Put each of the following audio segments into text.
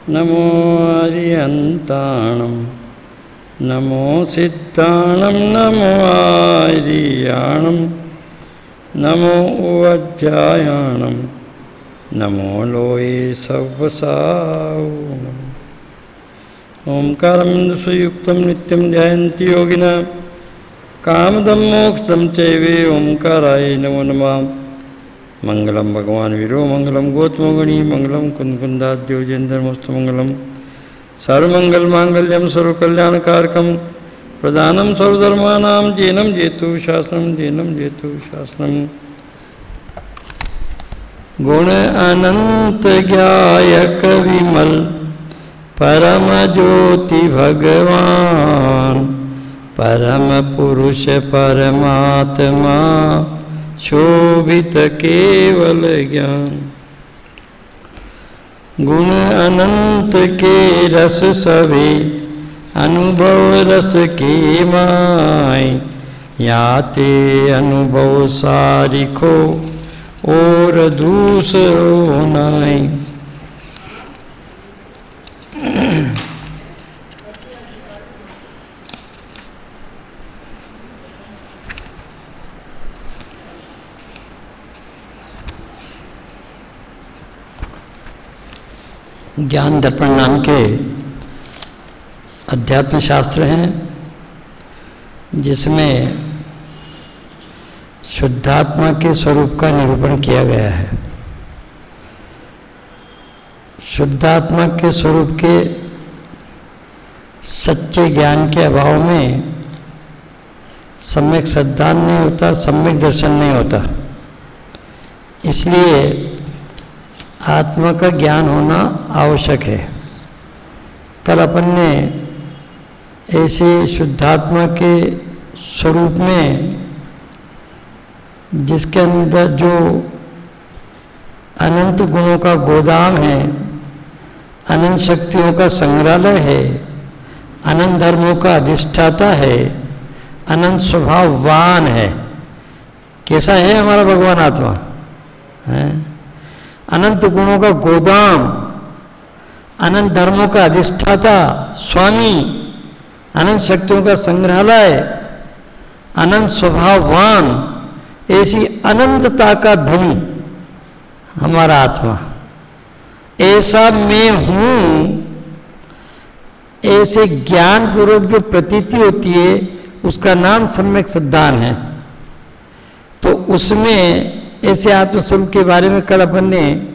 नमो अरिहन्ताणं नमो सिद्धाणं नमो आर्याणं नमो उवज्जायाणं नमो लोये सव्वसावनम्। ओंकारं सुयुक्तं नित्यं ध्यायन्ति योगिनः कामदं मोक्षदं चैवे ओंकाराय नमो नमः। मंगलम भगवान वीरो मंगलम गौतमगुणी मंगलम कुंदकुंदाद्योजेन्द्रमस्तु मंगलम सर्वमंगल मांगल्यम सर्वकल्याणकारकम प्रधानम सर्वधर्मानां जेनम जेतु शास्त्रम गुण अनंत ज्ञायक विमल परम ज्योति भगवान परम पुरुष परमात्मा शोभित केवल ज्ञान। गुण अनंत के रस सभी अनुभव रस के माय याते अनुभव सारिखो और दूसरो नाय। ज्ञान दर्पण नाम के अध्यात्म शास्त्र हैं जिसमें शुद्धात्मा के स्वरूप का निरूपण किया गया है। शुद्धात्मा के स्वरूप के सच्चे ज्ञान के अभाव में सम्यक सिद्धांत नहीं होता, सम्यक दर्शन नहीं होता। इसलिए आत्मा का ज्ञान होना आवश्यक है। कल अपन ने ऐसे शुद्धात्मा के स्वरूप में जिसके अंदर जो अनंत गुणों का गोदाम है, अनंत शक्तियों का संग्रहालय है, अनंत धर्मों का अधिष्ठाता है, अनंत स्वभाववान है। कैसा है हमारा भगवान आत्मा है? अनंत गुणों का गोदाम, अनंत धर्मों का अधिष्ठाता स्वामी, अनंत शक्तियों का संग्रहालय, अनंत स्वभाववान, ऐसी अनंतता का धनी हमारा आत्मा। ऐसा मैं हूं, ऐसे ज्ञान पूर्वक जो प्रतीति होती है उसका नाम सम्यक सिद्धांत है। तो उसमें ऐसे आत्मस्वरूप के बारे में कल अपन ने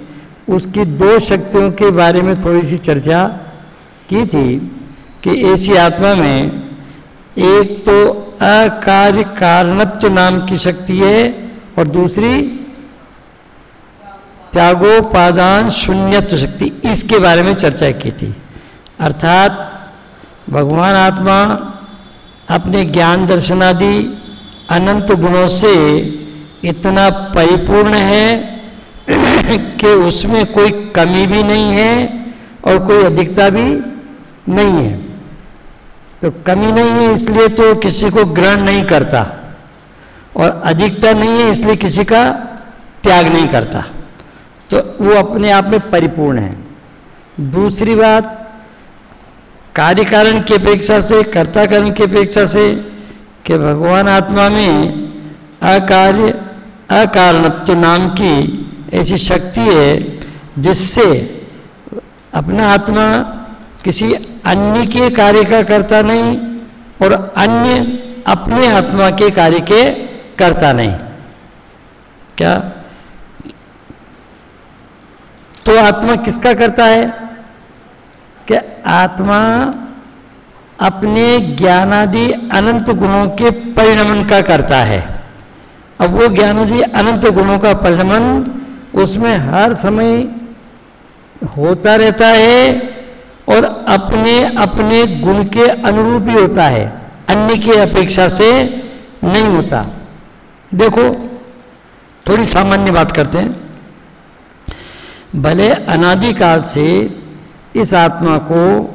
उसकी दो शक्तियों के बारे में थोड़ी सी चर्चा की थी कि ऐसी आत्मा में एक तो अकार्य कारणत्व नाम की शक्ति है और दूसरी त्यागोपादान शून्यत्व शक्ति, इसके बारे में चर्चा की थी। अर्थात भगवान आत्मा अपने ज्ञान दर्शनादि अनंत गुणों से इतना परिपूर्ण है कि उसमें कोई कमी भी नहीं है और कोई अधिकता भी नहीं है। तो कमी नहीं है इसलिए तो किसी को ग्रहण नहीं करता, और अधिकता नहीं है इसलिए किसी का त्याग नहीं करता। तो वो अपने आप में परिपूर्ण है। दूसरी बात, कार्य कारण की अपेक्षा से, कर्ता कारण की अपेक्षा से कि भगवान आत्मा में अकार्य अकारणत्व नाम की ऐसी शक्ति है जिससे अपना आत्मा किसी अन्य के कार्य का करता नहीं और अन्य अपने आत्मा के कार्य के करता नहीं। क्या? तो आत्मा किसका करता है? कि आत्मा अपने ज्ञानादि अनंत गुणों के परिणमन का करता है। अब वो ज्ञानादि अनंत गुणों का परिणमन उसमें हर समय होता रहता है और अपने अपने गुण के अनुरूप ही होता है, अन्य की अपेक्षा से नहीं होता। देखो थोड़ी सामान्य बात करते हैं। भले अनादिकाल से इस आत्मा को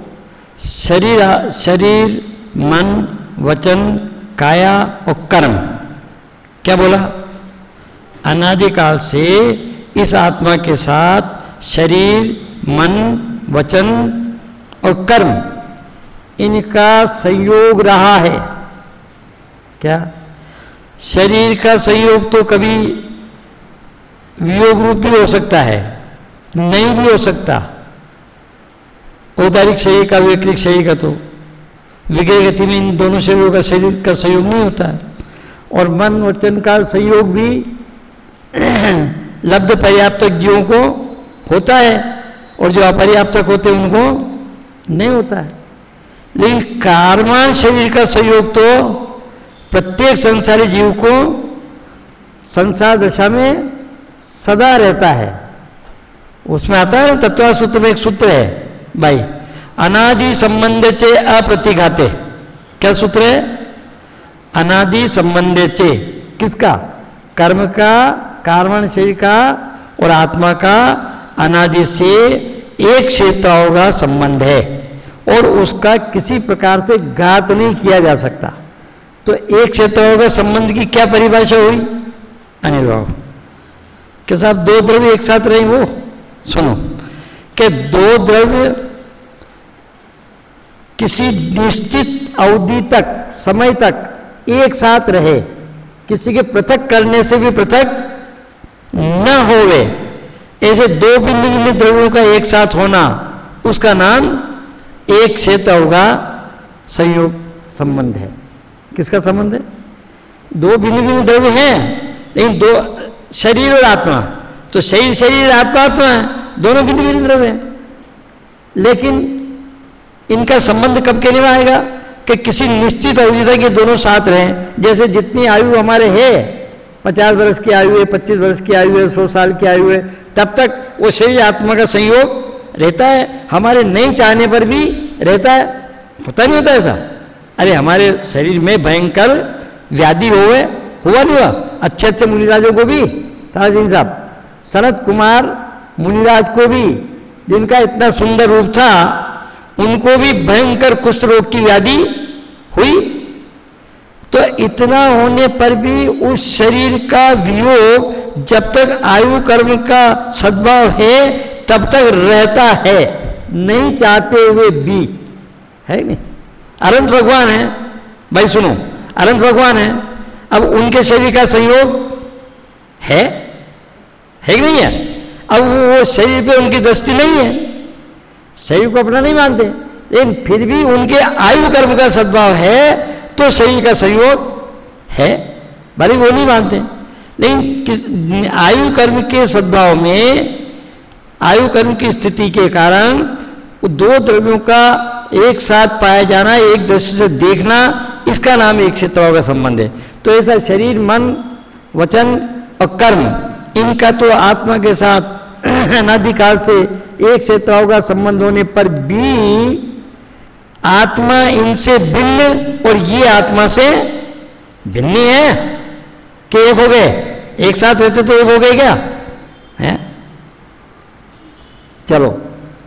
शरीर मन वचन काया और कर्म, क्या बोला? अनादिकाल से इस आत्मा के साथ शरीर मन वचन और कर्म, इनका संयोग रहा है। क्या? शरीर का संयोग तो कभी वियोग रूप भी हो सकता है, नहीं भी हो सकता। औदारिक शरीर का, वैकृतिक शरीर का तो विग्रह गति में इन दोनों शरीरों का शरीर का संयोग नहीं होता है। और मन वचन का संयोग भी लब्ध पर्याप्तक जीवों को होता है, और जो अपर्याप्तक होते हैं उनको नहीं होता है। लेकिन कार्मान शरीर का संयोग तो प्रत्येक संसारी जीव को संसार दशा में सदा रहता है। उसमें आता है तत्व सूत्र में एक सूत्र है भाई, अनादि संबंध चे अप्रतिघाते। क्या सूत्र है? अनादि संबंध चे, किसका? कर्म का, कार्बन शरीर का और आत्मा का अनादि से एक क्षेत्राओं का संबंध है, और उसका किसी प्रकार से घात नहीं किया जा सकता। तो एक क्षेत्राओं का संबंध की क्या परिभाषा हुई अनिल बाबू? कि साहब दो द्रव्य एक साथ रहे, वो सुनो कि दो द्रव्य किसी निश्चित अवधि तक, समय तक एक साथ रहे, किसी के पृथक करने से भी पृथक न होवे, ऐसे दो भिन्न द्रव्यों का एक साथ होना, उसका नाम एक क्षेत्र होगा संयोग संबंध है। किसका संबंध है? दो भिन्न द्रव्य हैं, लेकिन दो शरीर और आत्मा, तो शरीर शरीर आत्मा आत्मा है, दोनों भिन्न द्रव्य हैं। लेकिन इनका संबंध कब के लिए आएगा? कि किसी निश्चित अवधि तक ये दोनों साथ रहें। जैसे जितनी आयु हमारे है, 50 वर्ष की आयु है, 25 वर्ष की आयु है, 100 साल की आयु है, तब तक वो शरीर आत्मा का संयोग रहता है। हमारे नहीं चाहने पर भी रहता है। होता नहीं होता ऐसा? अरे हमारे शरीर में भयंकर व्याधि हुआ नहीं हुआ? अच्छे अच्छे मुनिराजों को भी, ताराजी साहब, सनत कुमार मुनिराज को भी, जिनका इतना सुंदर रूप था, उनको भी भयंकर कुष्ठ रोग की व्याधि हुई। तो इतना होने पर भी उस शरीर का वियोग जब तक आयु कर्म का सद्भाव है तब तक रहता है, नहीं चाहते हुए भी, है नहीं? अनंत भगवान है भाई, सुनो, अनंत भगवान है। अब उनके शरीर का संयोग है कि नहीं है? अब वो शरीर पे उनकी दृष्टि नहीं है, शरीर को अपना नहीं मानते, लेकिन फिर भी उनके आयु कर्म का सद्भाव है, तो शरीर का संयोग है, भले वो नहीं मानते। लेकिन आयु कर्म के सद्भाव में, आयु कर्म की स्थिति के कारण दो द्रव्यों का एक साथ पाया जाना, एक दृष्टि से देखना, इसका नाम एक क्षेत्राओं का संबंध है। तो ऐसा शरीर, मन, वचन और कर्म, इनका तो आत्मा के साथ अनादिकाल से एक क्षेत्राओं का संबंध होने पर भी आत्मा इनसे भिन्न और ये आत्मा से भिन्न है कि एक हो गए, एक साथ रहते तो एक हो गए क्या है? चलो,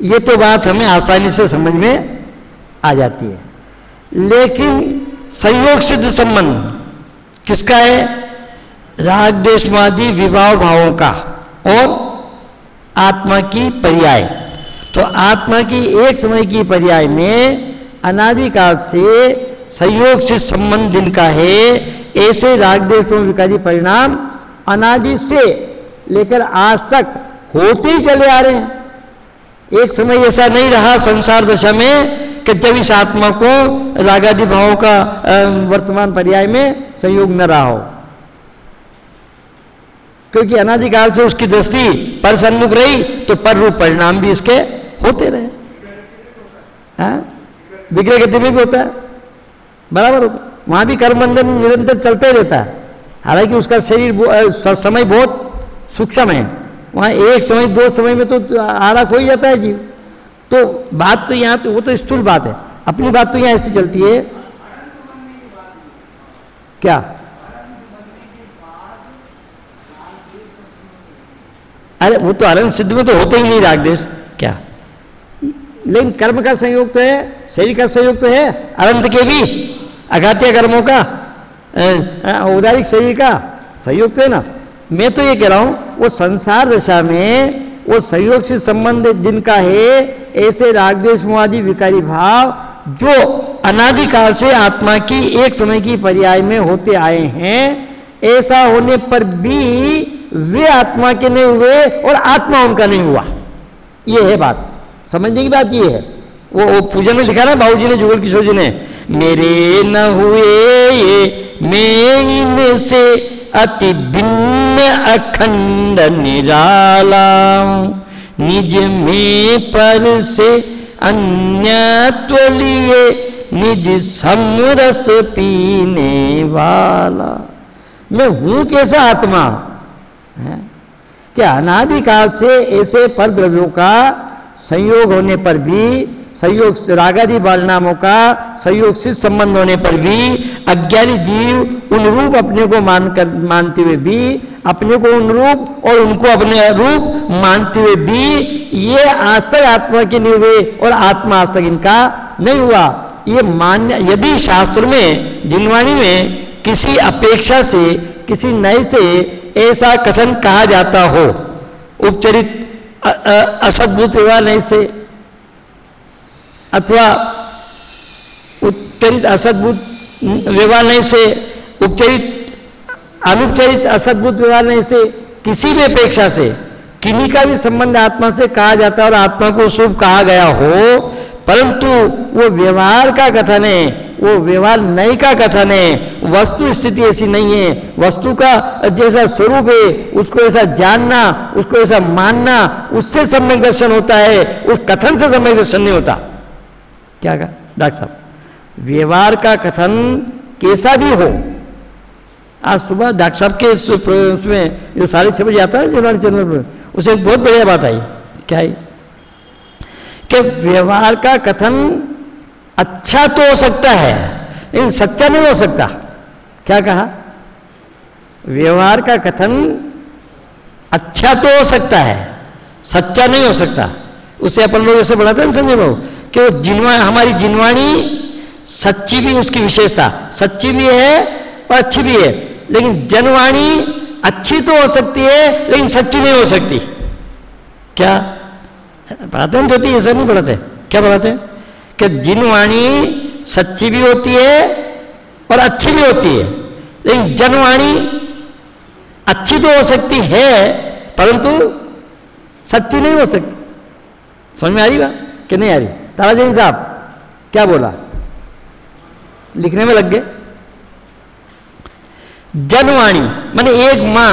ये तो बात हमें आसानी से समझ में आ जाती है। लेकिन संयोग सिद्ध संबंध किसका है? राग द्वेषमादि विभाव भावों का और आत्मा की पर्याय। तो आत्मा की एक समय की पर्याय में अनादिकाल से संयोग से संबंध जिनका है, ऐसे राग द्वेष विकारी परिणाम अनादि से लेकर आज तक होते ही चले आ रहे हैं। एक समय ऐसा नहीं रहा संसार दशा में कि जब इस आत्मा को रागादि भावों का वर्तमान पर्याय में संयोग न रहा हो, क्योंकि अनादिकाल से उसकी दृष्टि पर सन्मुख रही, तो पर रूप परिणाम भी इसके होते रहे। विग्रह गति में भी होता है, बराबर होता है, वहां भी कर्म बंधन निरंतर चलते रहता है। हालांकि उसका शरीर समय बहुत सूक्ष्म है, वहाँ एक समय दो समय में तो आरा खो ही जाता है जीव। तो बात तो यहाँ तो वो तो स्थूल बात है, अपनी बात तो यहाँ ऐसी चलती है। क्या? अरे वो तो अनंत सिद्ध में तो होते ही नहीं राग द्वेष, क्या? लेकिन कर्म का संयोग तो है, शरीर का संयोग तो है, अनंत के भी अघात्य कर्मों का, औदारिक शरीर का संयोग तो है ना। मैं तो ये कह रहा हूं, वो संसार दशा में वो संयोग से संबंधित जिनका है, ऐसे राग द्वेष मोह आदि विकारी भाव जो अनादिकाल से आत्मा की एक समय की पर्याय में होते आए हैं, ऐसा होने पर भी वे आत्मा के नहीं हुए और आत्मा उनका नहीं हुआ। ये है बात, समझने की बात ये है। वो पूजन में लिखा ना बाबूजी ने, जुगल किशोर जी ने, मेरे न हुए ये मैं इनसे अति भिन्न अखंड निराला, निज में पर से अन्यत्व लिए निज समरस पीने वाला। मैं हूं कैसा आत्मा है कि अनादिकाल से ऐसे पर द्रव्यों का संयोग होने पर भी, संयोग रागादि बाल नामों का संयोग से संबंध होने पर भी अज्ञानी जीव उन रूप अपने को मानते हुए भी, अपने को उन रूप और उनको अपने रूप मानते हुए भी ये आज तक आत्मा के नहीं हुए और आत्मा आज तक इनका नहीं हुआ। ये मान्य, यदि शास्त्र में जिनवाणी में किसी अपेक्षा से, किसी नए से ऐसा कथन कहा जाता हो, उपचरित असद्भुत व्यवहार नहीं से, अथवा उपचरित असद्भुत व्यवहार नहीं से, उपचरित अनुपचरित असद्भुत व्यवहार नहीं से, किसी भी अपेक्षा से किन्हीं का भी संबंध आत्मा से कहा जाता है और आत्मा को शुभ कहा गया हो, परंतु वो व्यवहार का कथन है, वो व्यवहार नहीं का कथन है। वस्तु स्थिति ऐसी नहीं है, वस्तु का जैसा स्वरूप है उसको ऐसा जानना, उसको ऐसा मानना, उससे सम्यक दर्शन होता है, उस कथन से सम्यक दर्शन नहीं होता। क्या कहा डॉक्टर साहब? व्यवहार का कथन कैसा भी हो, आज सुबह डॉक्टर साहब के उसमें जो 6:30 बजे आता है जनवाणी चैनल पर, उसे एक बहुत बढ़िया बात आई। क्या आई? कि व्यवहार का कथन अच्छा तो हो सकता है लेकिन सच्चा नहीं हो सकता। क्या कहा? व्यवहार का कथन अच्छा तो हो सकता है, सच्चा नहीं हो सकता। उसे अपन लोग ऐसे बढ़ाते हैं संजय बाबू कि वो हमारी जिनवाणी सच्ची भी, उसकी विशेषता सच्ची भी है और अच्छी भी है, लेकिन जनवाणी अच्छी तो हो सकती है लेकिन सच्ची नहीं हो सकती। क्या पढ़ाते हैं? देती ऐसा नहीं पढ़ाते। क्या पढ़ाते हैं? कि जिनवाणी सच्ची भी होती है और अच्छी भी होती है, लेकिन जनवाणी अच्छी तो हो सकती है परंतु सच्ची नहीं हो सकती। समझ में आ रही बात कि नहीं आ रही? तारा जैन साहब क्या बोला? लिखने में लग गए। जनवाणी माने एक माँ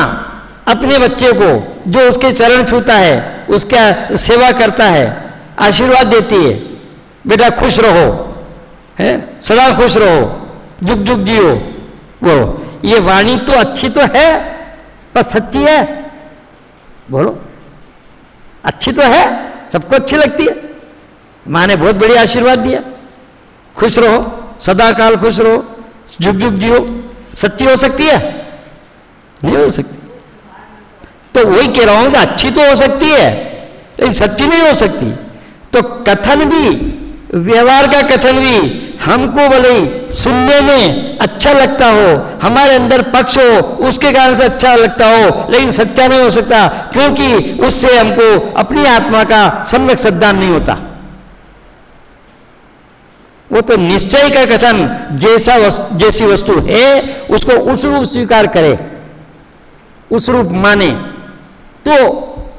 अपने बच्चे को जो उसके चरण छूता है, उसका सेवा करता है, आशीर्वाद देती है, बेटा खुश रहो, है सदा खुश रहो, जुग जुग जियो। वो ये वाणी तो अच्छी तो है पर सच्ची है? बोलो, अच्छी तो है, सबको अच्छी लगती है। माँ ने बहुत बढ़िया आशीर्वाद दिया, खुश रहो, सदा काल खुश रहो, जुग जुग जियो। सच्ची हो सकती है? नहीं हो सकती। तो वही कह रहा हूं कि अच्छी तो हो सकती है लेकिन सच्ची नहीं हो सकती। तो कथन भी, व्यवहार का कथन भी हमको भले ही सुनने में अच्छा लगता हो, हमारे अंदर पक्ष हो, उसके कारण से अच्छा लगता हो, लेकिन सच्चा नहीं हो सकता, क्योंकि उससे हमको अपनी आत्मा का सम्यक सद्दान नहीं होता। वो तो निश्चय का कथन, जैसी वस्तु है उसको उस रूप स्वीकार करे, उस रूप माने, तो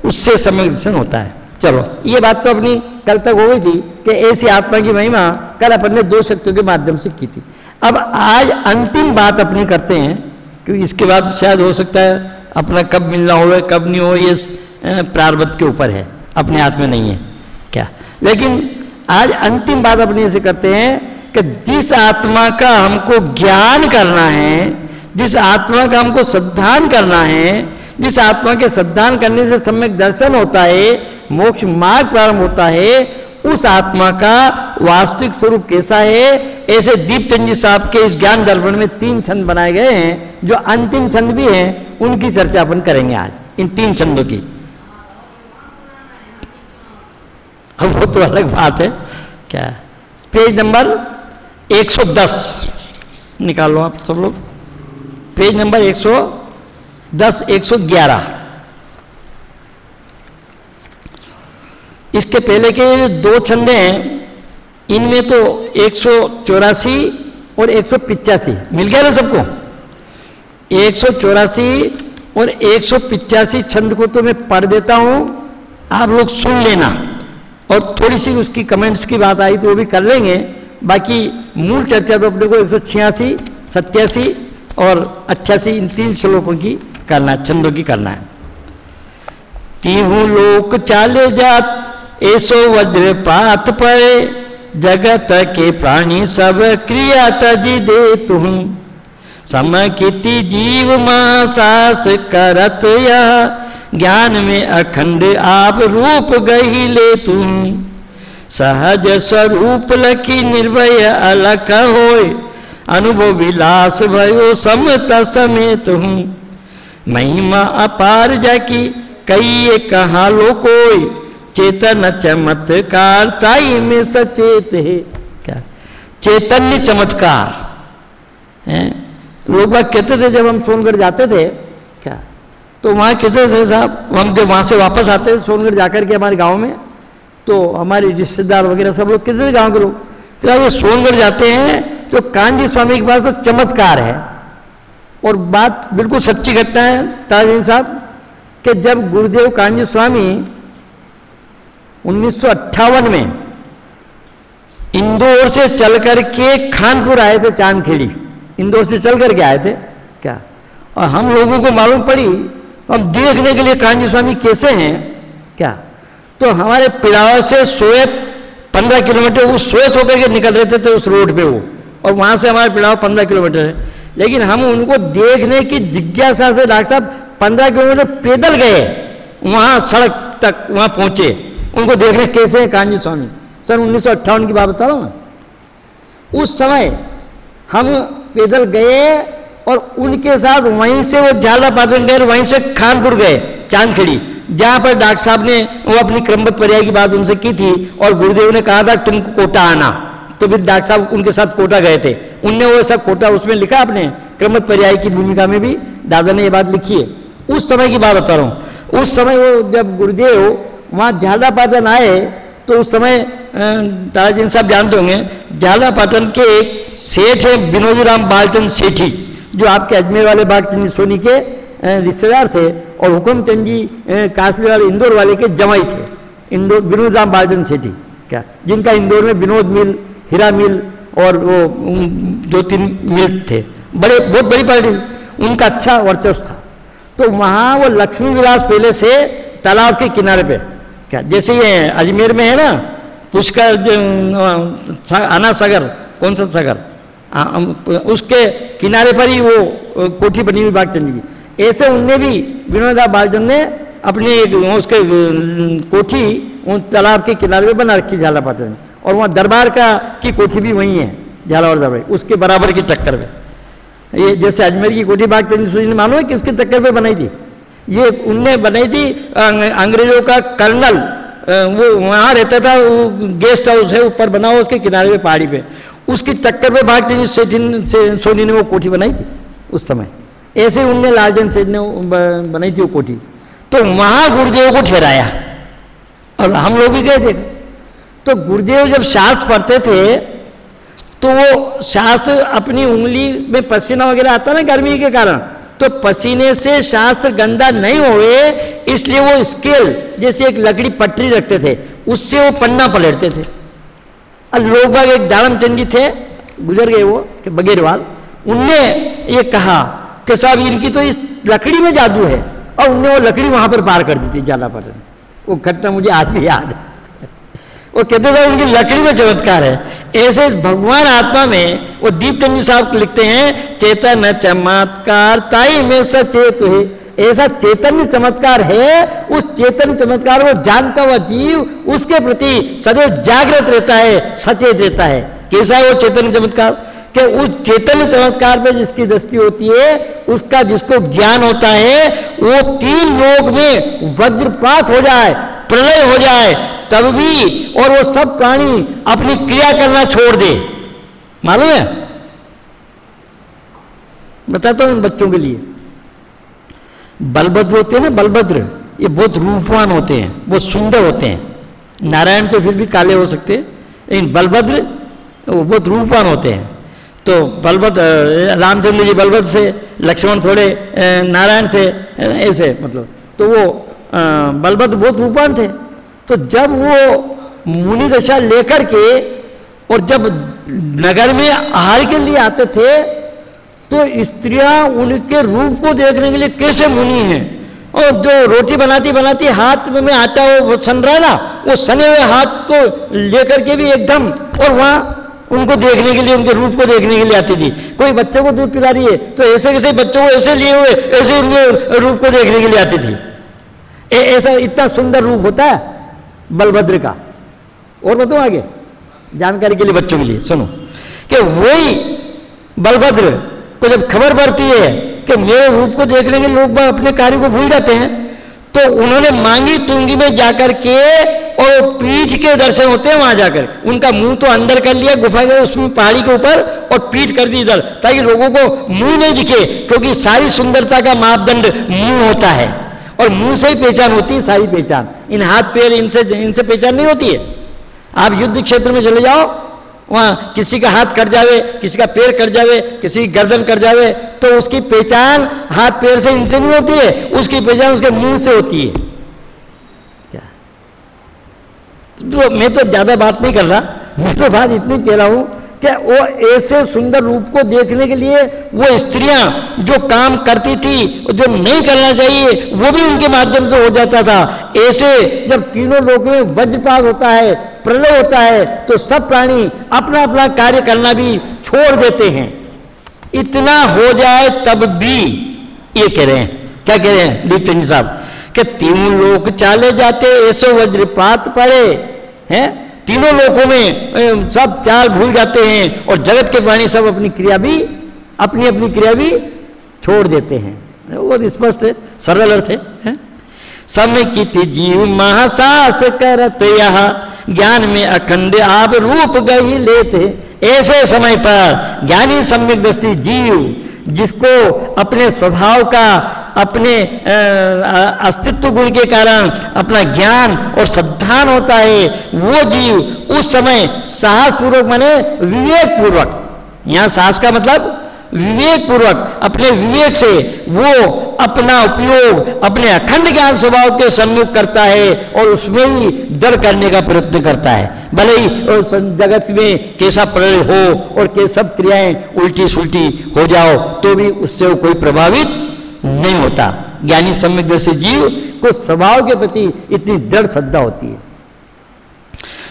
उससे सम्यक दर्शन होता है। चलो, ये बात तो अपनी कल तक हो गई थी कि ऐसी आत्मा की महिमा कल अपन ने 2 शक्तियों के माध्यम से की थी। अब आज अंतिम बात अपनी करते हैं, क्योंकि इसके बाद शायद हो सकता है अपना कब मिलना हो कब नहीं हो, ये प्रारब्ध के ऊपर है, अपने हाथ में नहीं है क्या। लेकिन आज अंतिम बात अपनी ऐसे करते हैं कि जिस आत्मा का हमको ज्ञान करना है, जिस आत्मा का हमको श्रद्धान करना है, जिस आत्मा के श्रद्धान करने से सम्यक दर्शन होता है, मोक्ष मार्ग प्रारंभ होता है, उस आत्मा का वास्तविक स्वरूप कैसा है, ऐसे दीपचंद जी साहब के इस ज्ञान दर्पण में 3 छंद बनाए गए हैं, जो अंतिम छंद भी हैं, उनकी चर्चा अपन करेंगे आज, इन 3 छंदों की। अब वो तो अलग बात है क्या। पेज नंबर 110 निकालो आप सब लोग, पेज नंबर 110, 111। इसके पहले के 2 छंदे हैं, इनमें तो 184 और 185 मिल गया ना सबको। 184 और 185 छंद को तो मैं पढ़ देता हूं, आप लोग सुन लेना, और थोड़ी सी उसकी कमेंट्स की बात आई तो वो भी कर लेंगे। बाकी मूल चर्चा तो अपने को 186, 87 और 88 इन 3 श्लोकों की करना है, छंदों की करना है। तीहू लोक चाले जात ऐसो वज्रपात पड़े, जगत के प्राणी सब क्रिया तजी दे तुम, समकिति जीव मासास करत यह, ज्ञान में अखंड आप रूप गही ले तुम, सहज स्वरूप लखी निर्भय अलख होय, अनुभव विलास भयो समत समेत हूँ, महिमा अपार जाकी कई कहा लो कोई, चेतन चमत्कार ताई में सचेत है। क्या चैतन्य चमत्कार है? लोग बात कहते थे जब हम सोनगढ़ जाते थे, क्या तो वहाँ कहते थे साहब, हम जब वहाँ से वापस आते थे सोनगढ़ जाकर के हमारे गांव में, तो हमारे रिश्तेदार वगैरह सब लोग कहते थे गांव के लोग, क्या ये सोनगढ़ जाते हैं तो कांजी स्वामी के पास तो चमत्कार है। और बात बिल्कुल सच्ची घटना है ताजदीन साहब, कि जब गुरुदेव कांजी स्वामी 1958 में इंदौर से चल करके खानपुर आए थे, चांदखेड़ी इंदौर से चल करके आए थे क्या, और हम लोगों को मालूम पड़ी, हम देखने के लिए कांजी स्वामी कैसे हैं क्या, तो हमारे पिड़ाव से सोएत 15 किलोमीटर उस सोएत होकर के निकल रहे थे उस रोड पे वो, और वहाँ से हमारे पिड़ाव 15 किलोमीटर है, लेकिन हम उनको देखने की जिज्ञासा से डॉक्टर साहब 15 किलोमीटर पैदल गए वहाँ सड़क तक, वहाँ पहुँचे उनको देखने कैसे हैं कांजी स्वामी। सन 1958 की बात बता रहा हूँ मैं। उस समय हम पैदल गए और उनके साथ वहीं से वो झालापाटन गए, वहीं से खानपुर गए चांदखेड़ी, जहाँ पर डॉक्टर साहब ने वो अपनी क्रमबद्ध पर्याय की बात उनसे की थी, और गुरुदेव ने कहा था तुमको कोटा आना, तो फिर डॉक्टर साहब उनके साथ कोटा गए थे। उनने वो सब कोटा उसमें लिखा, अपने क्रमबद्ध पर्याय की भूमिका में भी दादा ने ये बात लिखी है। उस समय की बात बता रहा हूँ। उस समय वो जब गुरुदेव वहाँ झालापाटन आए तो उस समय ताराचंद साहब जानते होंगे, झालापाटन के एक सेठ है विनोदराम बालचंद सेठी, जो आपके अजमेर वाले बागचंदी सोनी के रिश्तेदार थे, और हुकुमचंद जी कासली वाले इंदौर वाले के जमाई थे, इंदौर विनोदराम बालचंद सेठी क्या, जिनका इंदौर में विनोद मिल, हीरा मिल और वो 2-3 मिल थे, बड़े बहुत बड़ी पार्टी, उनका अच्छा वर्चस्व था। तो वहाँ वो लक्ष्मी विलास पहले से तालाब के किनारे पे, क्या जैसे ये अजमेर में है ना पुष्कर आना सागर, कौन सा सागर, उसके किनारे पर ही वो कोठी बनी हुई बागचंद की, ऐसे उनने भी विनोदा बालचंद ने अपनी उसके कोठी उन तालाब के किनारे पे बना रखी झालापाटन में, और वहाँ दरबार की कोठी भी वहीं है, झालावाड़ दरबार उसके बराबर की टक्कर पे। ये जैसे अजमेर की कोठी बागचंद ने मालूम है किसके टक्कर पे बनाई थी, ये उनने बनाई थी अंग्रेजों का कर्नल, वो वहाँ रहता था, वो गेस्ट हाउस है ऊपर बना हुआ उसके किनारे पे पहाड़ी पे, उसकी टक्कर पे बागचंद सोनी ने वो कोठी बनाई थी उस समय। ऐसे उनने लालचंद सेठ ने बनाई थी वो कोठी, तो वहाँ गुरुदेव को ठहराया और हम लोग भी गए थे। तो गुरुदेव जब शास्त्र पढ़ते थे तो वो शास्त्र अपनी उंगली में पसीना वगैरह आता ना गर्मी के कारण, तो पसीने से शास्त्र गंदा नहीं हुए इसलिए वो स्केल जैसे एक लकड़ी पटरी रखते थे, उससे वो पन्ना पलटते थे। और लोग बाग एक दारमचंद जी थे, गुजर गए वो कि बगेरवाल, उनने ये कहा कि साहब इनकी तो इस लकड़ी में जादू है, और उनने वो लकड़ी वहां पर पार कर दी थी झालापाटन। वो घटना मुझे आज भी याद है। वो कहते थे उनकी लकड़ी में चमत्कार है। ऐसे भगवान आत्मा में वो दीपचंद जी साहब लिखते हैं, चेतन चमत्कार ताई में सचेत है। ऐसा चैतन्य चमत्कार है, उस चैतन्य चमत्कार को जानता हुआ जीव उसके प्रति सदैव जागृत रहता है, सचेत रहता है। कैसा है वो चैतन्य चमत्कार? कि उस चैतन्य चमत्कार पे जिसकी दृष्टि होती है, उसका जिसको ज्ञान होता है, वो 3 लोक में वज्रपात हो जाए, प्रलय हो जाए तब भी, और वो सब प्राणी अपनी क्रिया करना छोड़ दे। मालूम है, बताता हूं बच्चों के लिए। बलभद्र होते हैं ना, बलभद्र, ये बहुत रूपवान होते हैं, बहुत सुंदर होते हैं, नारायण तो फिर भी काले हो सकते हैं, लेकिन बलभद्र वो बहुत रूपवान होते हैं। तो बलभद्र, रामचंद्र जी बलभद्र से, लक्ष्मण थोड़े नारायण थे, ऐसे मतलब। तो वो बलभद्र बहुत रूपवान थे। तो जब वो मुनि दशा लेकर के और जब नगर में आहार के लिए आते थे तो स्त्रियां उनके रूप को देखने के लिए कैसे मुनि हैं, और जो रोटी बनाती बनाती हाथ में आटा वो सन रहा है ना, वो सने हुए हाथ को लेकर के भी एकदम, और वहां उनको देखने के लिए, उनके रूप को देखने के लिए आती थी। कोई बच्चे को दूध पिला रही है तो ऐसे कैसे बच्चों को ऐसे लिए हुए ऐसे उनके रूप को देखने के लिए आती थी। ऐसा इतना सुंदर रूप होता है बलभद्र का। और बताओ आगे जानकारी के लिए बच्चों के लिए सुनो कि वही बलभद्र को जब खबर पड़ती है कि मेरे रूप को देखने के लोग अपने कार्य को भूल जाते हैं, तो उन्होंने मांगी तुंगी में जाकर के, और पीठ के दर्शन होते हैं वहां जाकर, उनका मुंह तो अंदर कर लिया गुफा के उसमें पहाड़ी के ऊपर, और पीठ कर दी इधर, ताकि लोगों को मुंह नहीं दिखे, क्योंकि सारी सुंदरता का मापदंड मुंह होता है, और मुंह से ही पहचान होती है सारी पहचान। इन हाथ पैर इनसे पहचान नहीं होती है। आप युद्ध क्षेत्र में चले जाओ, वहां किसी का हाथ कट जावे, किसी का पैर कट जावे, किसी की गर्दन कट जावे, तो उसकी पहचान हाथ पैर से इनसे नहीं होती है, उसकी पहचान उसके मुंह से होती है। क्या तो मैं तो ज्यादा बात नहीं कर रहा, मैं तो बात इतनी कह रहा हूं कि वो ऐसे सुंदर रूप को देखने के लिए वो स्त्रियां जो काम करती थी, जो नहीं करना चाहिए, वो भी उनके माध्यम से हो जाता था। ऐसे जब तीनों लोक में वज्रपात होता है, प्रलय होता है, तो सब प्राणी अपना अपना कार्य करना भी छोड़ देते हैं। इतना हो जाए तब भी ये कह रहे हैं, क्या कह रहे हैं दीपचंद जी साहब, कि तीनों लोक चाले जाते ऐसो वज्रपात पड़े हैं, तीनों लोकों में सब चाल भूल जाते हैं, और जगत के प्राणी सब अपनी क्रिया भी, अपनी अपनी क्रिया भी छोड़ देते हैं। वो स्पष्ट है, सरल अर्थ है। समय की जीव महासास करत यह, ज्ञान में अखंड आप रूप गई लेते। ऐसे समय पर ज्ञानी सम्यक दृष्टि जीव, जिसको अपने स्वभाव का, अपने अस्तित्व गुण के कारण अपना ज्ञान और श्रद्धान होता है, वो जीव उस समय साहस पूर्वक माने विवेक पूर्वक, यहां साहस का मतलब विवेक पूर्वक, अपने विवेक से वो अपना उपयोग अपने अखंड ज्ञान स्वभाव के सम्मुख करता है, और उसमें ही दृढ़ करने का प्रयत्न करता है। भले ही जगत में कैसा प्रलय हो और के सब क्रियाएं उल्टी सुल्टी हो जाओ, तो भी उससे वो कोई प्रभावित नहीं होता। ज्ञानी सम्यक दृष्टि जीव को स्वभाव के प्रति इतनी दृढ़ श्रद्धा होती है।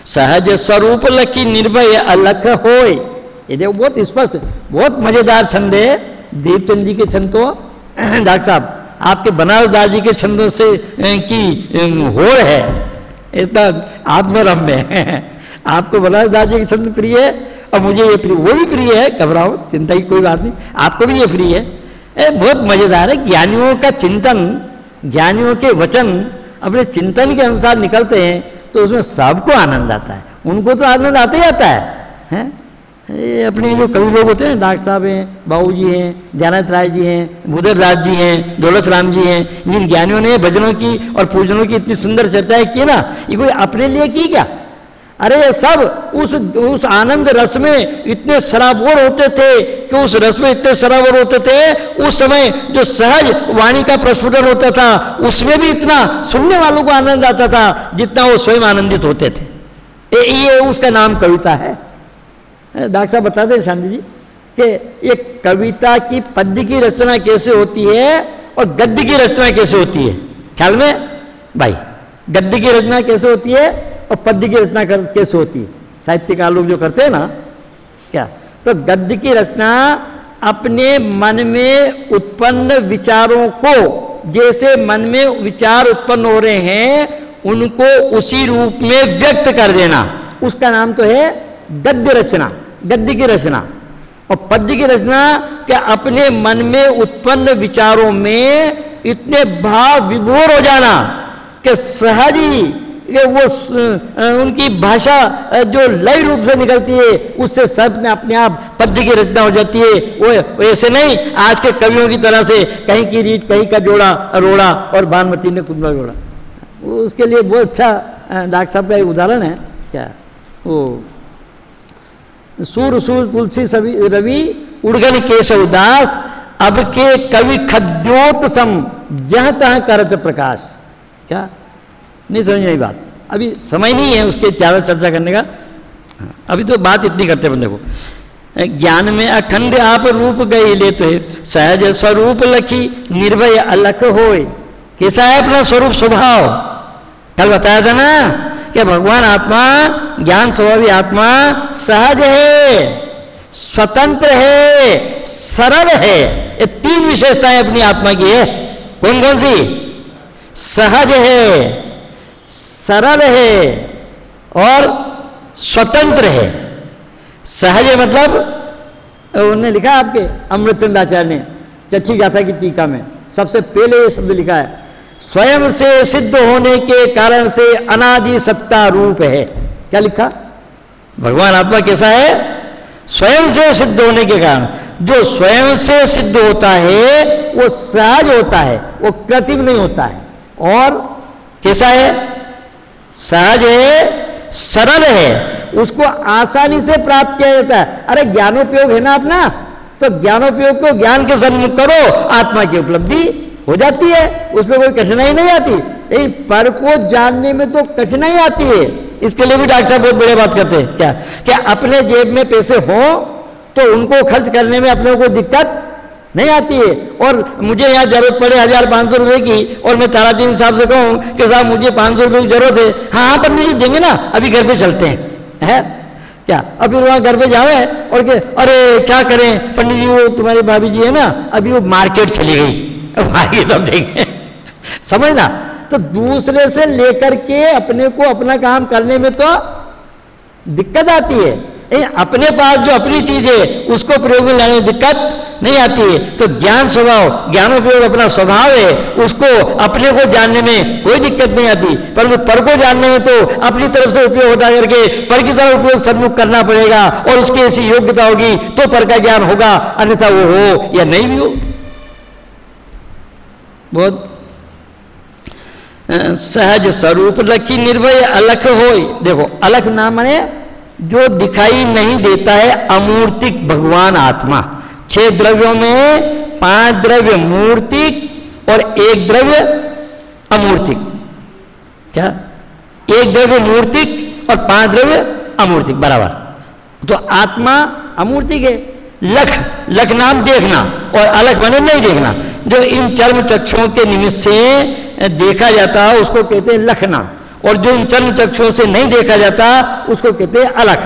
सहज स्वरूप लकी निर्भय अलख होय, ये देखो बहुत स्पष्ट, बहुत मजेदार छंद है दीपचंद जी के छंद। तो डॉक्टर साहब आपके बनारस दास जी के छंदों से की होड़ है, इतना आत्मरम्य है। आपको बनारस दास जी के छंद प्रिय है और मुझे ये प्रिय, वो भी प्रिय है, घबराओ चिंता की कोई बात नहीं, आपको भी ये प्रिय है। बहुत मजेदार है। ज्ञानियों का चिंतन, ज्ञानियों के वचन अपने चिंतन के अनुसार निकलते हैं तो उसमें सबको आनंद आता है, उनको तो आनंद आता ही आता है? ये अपने जो कवि लोग होते हैं, डॉक्टर साहब हैं, बाबू जी हैं, ज्ञानाथ राय जी हैं, भूदेव राज जी हैं, दौलत राम जी हैं, जिन ज्ञानियों ने भजनों की और पूजनों की इतनी सुंदर चर्चाएं की ना, ये कोई अपने लिए की क्या? अरे ये सब उस आनंद रस में इतने सराबोर होते थे कि उस रस में इतने सराबोर होते थे, उस समय जो सहज वाणी का प्रस्फुटन होता था उसमें भी इतना सुनने वालों को आनंद आता था जितना वो स्वयं आनंदित होते थे। ये उसका नाम कविता है। डॉक्टर साहब बताते हैं शांति जी कि ये कविता की पद्य की रचना कैसे होती है और गद्य की रचना कैसे होती है। ख्याल में भाई, गद्य की रचना कैसे होती है और पद्य की रचना कैसे होती है? साहित्यकार लोग जो करते हैं ना, क्या तो गद्य की रचना अपने मन में उत्पन्न विचारों को, जैसे मन में विचार उत्पन्न हो रहे हैं उनको उसी रूप में व्यक्त कर देना, उसका नाम तो है गद्य रचना, गद्य की रचना। और पद्य की रचना क्या अपने मन में उत्पन्न विचारों में इतने भाव विभोर हो जाना कि सहज ही वो उनकी भाषा जो लय रूप से निकलती है उससे सब ने अपने आप पद्य की रचना हो जाती है। वो ऐसे नहीं आज के कवियों की तरह से कहीं की रीत कहीं का जोड़ा रोड़ा और भानुमती ने कुंडा जोड़ा, उसके लिए बहुत अच्छा डॉक्टर साहब का एक उदाहरण है क्या, वो सूर सूर तुलसी सभी रवि उड़गन केश उदास, अब के कवि खद्योत सम जहाँ तहाँ करत प्रकाश। क्या नहीं समझ में आई बात, अभी समय नहीं है उसके ज़्यादा चर्चा करने का, अभी तो बात इतनी करते बंदे को। ज्ञान में अखंड आप रूप गए लेते, सहज स्वरूप लखी निर्भय अलख होए। कैसा है अपना स्वरूप स्वभाव, कल बताया था ना कि भगवान आत्मा ज्ञान स्वभावी आत्मा सहज है, स्वतंत्र है, सरल है। ये तीन विशेषताएं अपनी आत्मा की है। कौन कौन सी? सहज है, सरल है और स्वतंत्र है। सहज है मतलब उन्होंने लिखा आपके अमृतचंद आचार्य ने चच्ची गाथा की टीका में सबसे पहले ये शब्द लिखा है, स्वयं से सिद्ध होने के कारण से अनादि सत्ता रूप है। क्या लिखा? भगवान आत्मा कैसा है? स्वयं से सिद्ध होने के कारण। जो स्वयं से सिद्ध होता है वो सहज होता है, वो कृत्रिम नहीं होता है। और कैसा है? सहज है, सरल है, उसको आसानी से प्राप्त किया जाता है। अरे ज्ञानोपयोग है ना अपना, तो ज्ञानोपयोग को ज्ञान के सम्मुख करो, आत्मा की उपलब्धि हो जाती है, उसमें कोई कठिनाई नहीं आती। लेकिन पर को जानने में तो कठिनाई आती है। इसके लिए भी डॉक्टर साहब बहुत बड़ी बात करते हैं। क्या अपने जेब में पैसे हो तो उनको खर्च करने में अपने को दिक्कत नहीं आती है। और मुझे यहाँ जरूरत पड़े 1500 रुपए की और मैं तारादीन साहब से कहूँ कि साहब मुझे 500 रुपये की जरूरत है, हाँ पंडित जी देंगे ना, अभी घर पे चलते हैं, है क्या? अब फिर वहाँ घर पे जावे और के अरे क्या करें पंडित जी, वो तुम्हारी भाभी जी है ना, अभी वो मार्केट चली गई, आगे तब देंगे। समझना? तो दूसरे से लेकर के अपने को अपना काम करने में तो दिक्कत आती है। अपने पास जो अपनी चीज है उसको प्रयोग में लाने में दिक्कत नहीं आती है। तो ज्ञान स्वभाव, ज्ञानोपयोग अपना स्वभाव है, उसको अपने को जानने में कोई दिक्कत नहीं आती। परंतु पर को जानने में तो अपनी तरफ से उपयोग होता करके पर की तरफ उपयोग सन्मुख करना पड़ेगा और उसकी ऐसी योग्यता होगी तो पर का ज्ञान होगा, अन्यथा वो हो या नहीं भी हो। बहुत सहज स्वरूप लखी निर्भय अलख होय। देखो अलख नाम माने जो दिखाई नहीं देता है, अमूर्तिक भगवान आत्मा। 6 द्रव्यों में 5 द्रव्य मूर्तिक और 1 द्रव्य अमूर्तिक। क्या? 1 द्रव्य मूर्तिक और 5 द्रव्य अमूर्तिक बराबर। तो आत्मा अमूर्तिक है। लख नाम देखना और अलख माने नहीं देखना। जो इन चर्म चक्षुओं के निमित्त से देखा जाता है उसको कहते हैं लखना, और जो इन चर्म चक्षुओं से नहीं देखा जाता उसको कहते हैं अलख।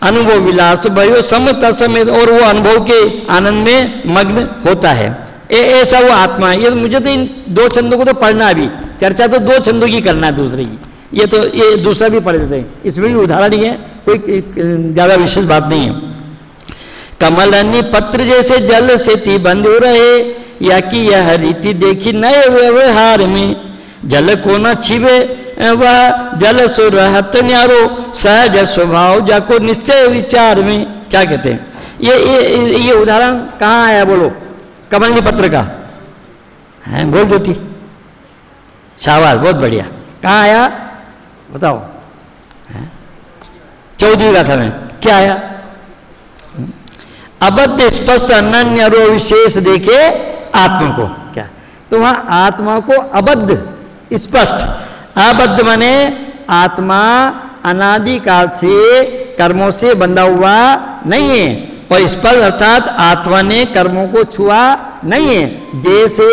अनुभव विलास भयो समता समेत, और वो अनुभव के आनंद में मग्न होता है। ऐसा वो आत्मा है। ये मुझे तो इन 2 छंदों को तो पढ़ना, अभी चर्चा तो 2 छंदों की करना है, दूसरे की ये दूसरा भी पढ़ देते हैं। इसमें भी उदाहरण ही है, कोई ज्यादा विशेष बात नहीं है। कमल अन्य पत्र जैसे जल से ती बंध हो रहे, या कि यह रीति देखी नए व्यवहार में। जल को न छिवे वह जल सो रहत न्यारो, सहज स्वभाव जाको निश्चय विचार में। क्या कहते हैं? ये उदाहरण कहाँ आया बोलो? कमलनी पत्र का है, बोल देती। शाबाश, बहुत बढ़िया। कहाँ आया बताओ? 14वीं गाथा में क्या आया? अबद्ध स्पष्ट अनन्य रो विशेष देखे आत्मा को। क्या? तो वहां आत्मा को अबद्ध स्पष्ट, अबद्ध माने आत्मा अनादिकाल से कर्मों से बंधा हुआ नहीं है, और स्पष्ट अर्थात आत्मा ने कर्मों को छुआ नहीं है। जैसे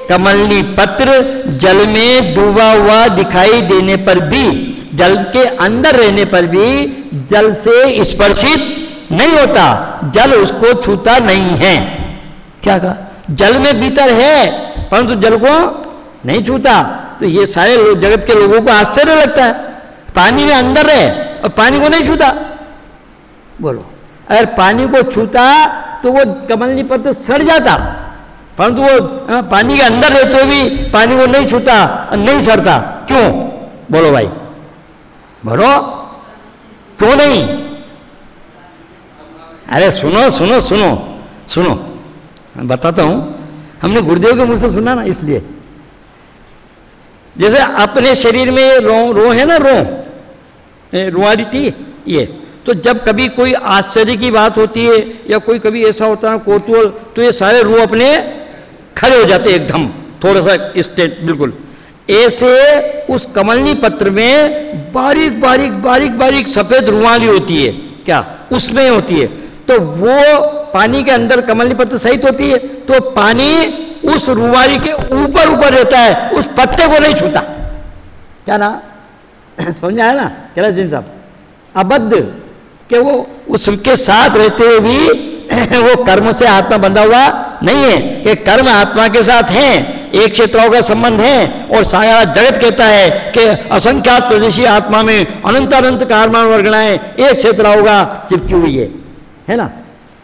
कमलनी पत्र जल में डूबा हुआ दिखाई देने पर भी, जल के अंदर रहने पर भी जल से स्पर्शित नहीं होता, जल उसको छूता नहीं है। क्या कहा? जल में भीतर है परंतु जल को नहीं छूता। तो ये सारे लोग, जगत के लोगों को आश्चर्य लगता है, पानी में अंदर है और पानी को नहीं छूता। बोलो, अगर पानी को छूता तो वो कमलनी पत्र सड़ जाता, परंतु वो पानी के अंदर रहते हुए भी पानी को नहीं छूता, नहीं सड़ता। क्यों? बोलो भाई, बोलो क्यों नहीं? अरे सुनो सुनो सुनो सुनो, बताता हूं। हमने गुरुदेव के मुंह से सुना ना, इसलिए जैसे अपने शरीर में ये रो है ना, रुआलिटी, ये तो जब कभी कोई आश्चर्य की बात होती है या कोई कभी ऐसा होता है कौतूहल, तो ये सारे रू अपने खड़े हो जाते एकदम, थोड़ा सा स्टेट बिल्कुल ऐसे। उस कमलनी पत्र में बारीक बारीक बारीक बारीक सफेद रुआली होती है, क्या उसमें होती है, तो वो पानी के अंदर कमलनी पत्र सहित होती है, तो पानी उस रुआली के ऊपर ऊपर रहता है, उस पत्ते को नहीं छूता। क्या ना समझ आया ना कैलाश जी साहब? अबद्ध कि वो उसके साथ रहते हुए भी वो कर्म से आत्मा बंधा हुआ नहीं है, कि कर्म आत्मा के साथ है, एक क्षेत्रों का संबंध है। और सारा जगत कहता है कि असंख्यात प्रदेशी आत्मा में अनंत अनंत कारमान वर्गणाएं, एक क्षेत्र होगा चिपकी हुई है ना?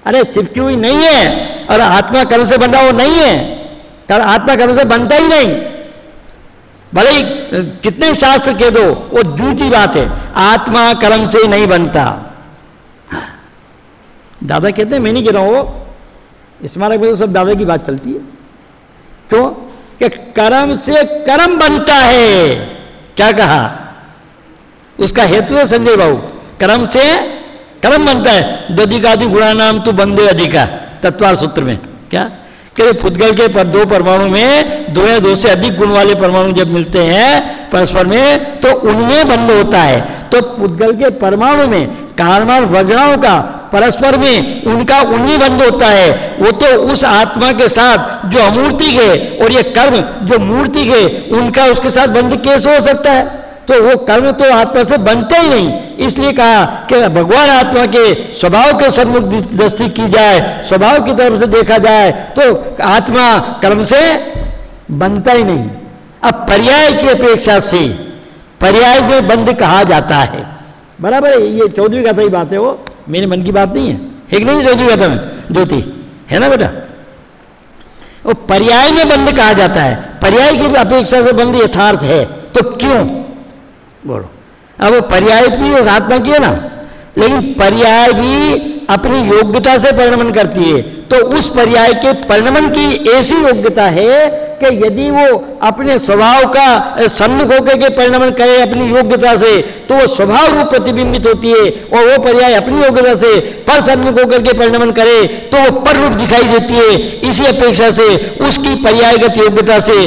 अरे चिपकी हुई नहीं है, और आत्मा कर्म से बंधा हुआ नहीं है, आत्मा कर्म से बनता ही नहीं। भले ही कितने शास्त्र कह दो, वो झूठी बात है, आत्मा कर्म से नहीं बनता। दादा कहते हैं, मैं नहीं कह रहा हूं, स्मारक में तो सब दादा की बात चलती है। क्यों? कि कर्म से कर्म बनता है। क्या कहा? उसका हेतु है संजय बाबू, कर्म से कर्म बनता है। दधिकादि गुणा नाम तो बंदे अधिका, तत्वार सूत्र में क्या कि पुद्गल के दो परमाणु में दो या दो से अधिक गुण वाले परमाणु जब मिलते हैं परस्पर में, तो उनमें बंध होता है। तो पुद्गल के परमाणु में कारमान वर्गणाओं का परस्पर में उनका उन्हीं बंध होता है। वो तो उस आत्मा के साथ जो अमूर्ति के, और ये कर्म जो मूर्ति के, उनका उसके साथ बंध कैसे हो सकता है? तो वो कर्म तो आत्मा से बनते ही नहीं। इसलिए कहा कि भगवान आत्मा के स्वभाव के सम्मुख दृष्टि की जाए, स्वभाव की तरफ से देखा जाए, तो आत्मा कर्म से बनता ही नहीं। अब पर्याय की अपेक्षा से पर्याय में बंध कहा जाता है, बराबर है। ये चौधरी का सही बात है, वो मेरे मन की बात नहीं है, कि नहीं चौधरी का था ज्योति है ना बेटा? वो पर्याय में बंध कहा जाता है, पर्याय की अपेक्षा से बंध यथार्थ है। तो क्यों बोलो? अब पर्याय भी उस आत्मा की है ना, लेकिन पर्याय भी अपनी योग्यता से परिणमन करती है। तो उस पर्याय के परिणमन की ऐसी योग्यता है कि यदि वो अपने स्वभाव का सन्मुख होकर के परिणमन करे अपनी योग्यता से, तो वो स्वभाव रूप प्रतिबिंबित होती है। और वो पर्याय अपनी योग्यता से पर सन्मुख होकर के परिणमन करे तो वो पर रूप दिखाई देती है। इसी अपेक्षा से उसकी पर्यायगत योग्यता से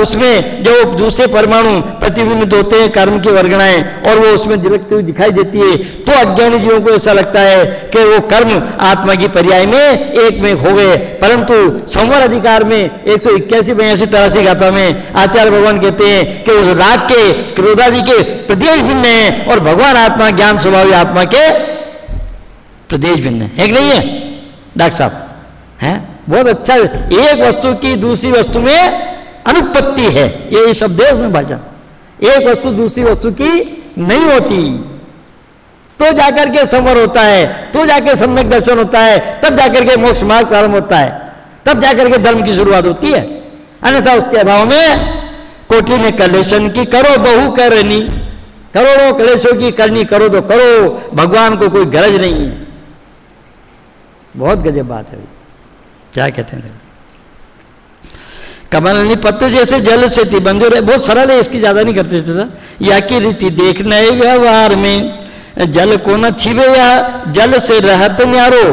उसमें जो दूसरे परमाणु प्रतिबिंबित होते हैं कर्म की वर्गणाएं, और वो उसमें झलकती हुई दिखाई देती है। तो अज्ञानी जीवों को ऐसा लगता है कि वो कर्म आत्मा की पर्याय में एक में हो गए। परंतु संवर अधिकार में 181 82 83 गाथा में आचार्य भगवान कहते हैं कि उस राग के क्रोधादि के प्रदेश भिन्न है, और भगवान आत्मा ज्ञान स्वभावी आत्मा के प्रदेश भिन्न है कि नहीं है डॉक्टर साहब? है बहुत अच्छा। एक वस्तु की दूसरी वस्तु में अनुपत्ति है, ये शब्द है उसमें भाषा। एक वस्तु दूसरी वस्तु की नहीं होती, तो जाकर के संवर होता है, तो जाकर सम्यक दर्शन होता है, तब जाकर के मोक्ष मार्ग प्रारंभ होता है, तब जाकर के धर्म की शुरुआत होती है। अन्यथा उसके अभाव में कोटि में कलेशन की करो बहु करनी, करोड़ों कलेशों की करनी करो तो करो, भगवान को कोई गरज नहीं है। बहुत गजब बात है। क्या कहते हैं? कमलनी पत्र जैसे जल से बंधे रहे, बहुत सरल है, इसकी ज्यादा नहीं करते थे। या की रीति देखना है व्यवहार में, जल को न छिवे या जल से रहत न्यारो,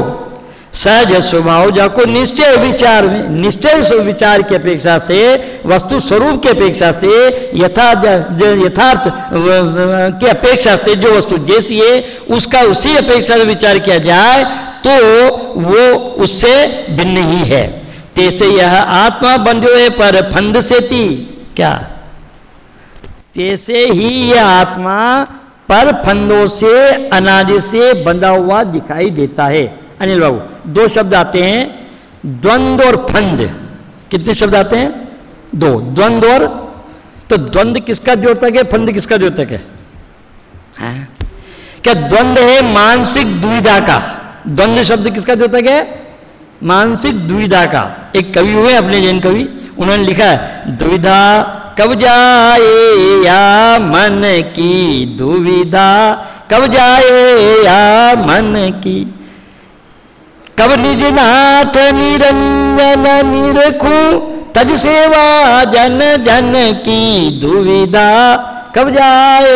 सहज स्वभाव जाको निश्चय विचार में, निश्चय विचार की अपेक्षा से, वस्तु स्वरूप की अपेक्षा से, यथार्थ की अपेक्षा से जो वस्तु जैसी है उसका उसी अपेक्षा से विचार किया जाए तो वो उससे भिन्न ही है। तैसे यह आत्मा बंधो है पर फंद से थी, क्या तैसे ही यह आत्मा पर फंदों से अनादि से बंधा हुआ दिखाई देता है। अनिल बाबू, दो शब्द आते हैं, द्वंद्व और फंद। कितने शब्द आते हैं? दो, द्वंद्व और, तो द्वंद्व किसका द्योतक है, फंद किसका द्योतक है? क्या द्वंद्व है मानसिक दुविधा का। द्वंद्व शब्द किसका द्योतक है? मानसिक दुविधा का। एक कवि हुए अपने जैन कवि, उन्होंने लिखा है, दुविधा कब जाए या मन की दुविधा कब जाए या मन की, कब निज नाथ निरंजन निरखूं तज सेवा जन जन की दुविधा कब जाए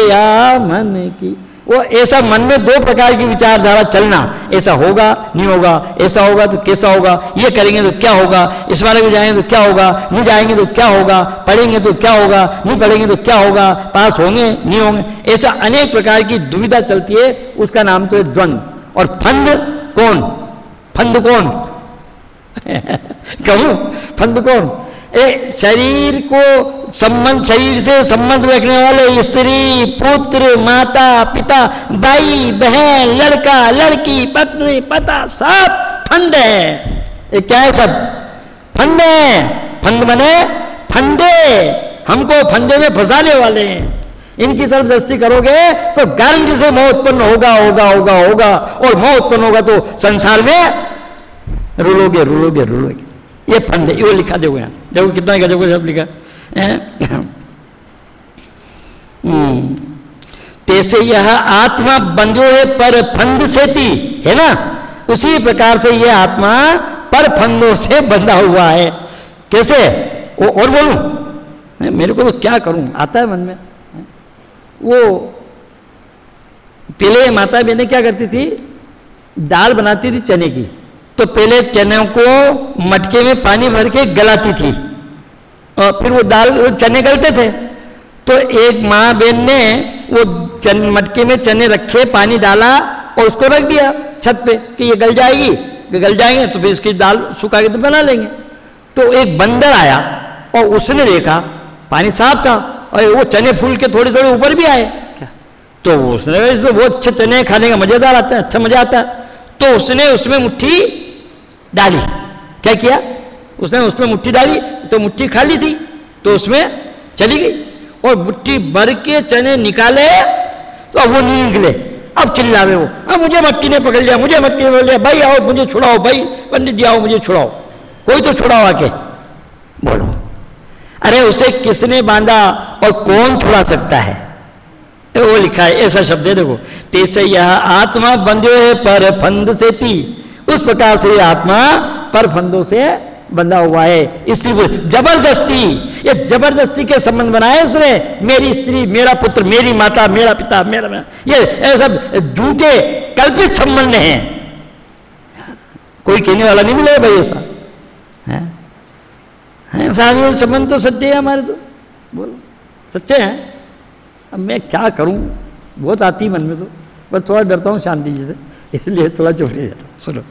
या मन की। वो ऐसा मन में दो प्रकार की विचारधारा चलना, ऐसा होगा नहीं होगा, ऐसा होगा तो कैसा होगा, ये करेंगे तो क्या होगा, इस बारे में जाएंगे तो क्या होगा, नहीं जाएंगे तो क्या होगा, पढ़ेंगे तो क्या होगा, नहीं पढ़ेंगे तो क्या होगा, पास होंगे नहीं होंगे, ऐसा अनेक प्रकार की दुविधा चलती है। उसका नाम तो है द्वंद्व। और फंद कौन, फंद कौन कहूँ फंद कौन? शरीर को संबंध, शरीर से संबंध रखने वाले स्त्री, पुत्र, माता, पिता, भाई, बहन, लड़का, लड़की, पत्नी, पता, सब फंद है। ये क्या है? सब फंद है। फंद मने फंदे, हमको फंदे में फंसाने वाले हैं। इनकी तरफ दृष्टि करोगे तो गारंटी से मोह उत्पन्न होगा होगा होगा होगा, और मोह उत्पन्न होगा तो संसार में रुलोगे रुलोगे रुलोगे। ये फंद है, वो लिखा देखो यहाँ, देखो कितना गजब को सब लिखा। तैसे यह आत्मा बंधो है पर फंद से थी, है ना, उसी प्रकार से यह आत्मा पर फंदों से बंधा हुआ है। कैसे? वो और बोलूं, मेरे को तो क्या करूं आता है मन में। वो पहले माता बहनें क्या करती थी, दाल बनाती थी चने की, तो पहले चने को मटके में पानी भर के गलाती थी, और फिर वो दाल, वो चने गलते थे। तो एक माँ बहन ने वो मटके में चने रखे, पानी डाला और उसको रख दिया छत पे कि ये गल जाएगी, गल जाएंगे तो फिर इसकी दाल सुखा के तो बना लेंगे। तो एक बंदर आया और उसने देखा पानी साफ था और वो चने फूल के थोड़े थोड़े ऊपर भी आए क्या, तो उसने इसमें बहुत अच्छे चने खाने का मजेदार आता है, अच्छा मजा आता है। तो उसने उसमें मुट्ठी डाली। क्या किया उसने? उसमें मुट्ठी डाली तो मुट्ठी खाली थी तो उसमें चली गई, और मुट्ठी भर के चने निकाले तो अब वो नहीं निकले। अब चिल्लावे वो, अब मुझे मटकी ने पकड़ लिया, मुझे मटकी ने पकड़ लिया, भाई आओ मुझे छुड़ाओ, भाई पंडित जी आओ मुझे छुड़ाओ, कोई तो छुड़ाओ आके। बोलो, अरे उसे किसने बांधा और कौन छुड़ा सकता है? वो लिखा है, ऐसा शब्द है देखो, तैसे यह आत्मा बंधो है पर फंद से थी, उस प्रकार से आत्मा पर फंदों से बंधा हुआ है। इसलिए जबरदस्ती, ये जबरदस्ती के संबंध बनाए इसने, मेरी स्त्री, मेरा पुत्र, मेरी माता, मेरा पिता, मेरा, ये सब झूठे कल्पित संबंध हैं। कोई कहने वाला नहीं मिलेगा भाई ऐसा है, सारे संबंध तो सच्चे हैं हमारे, तो बोलो सच्चे हैं। अब मैं क्या करूं, बहुत आती मन में तो, पर थोड़ा डरता हूं शांति जी से, इसलिए थोड़ा चुप रह जाता। सुनो,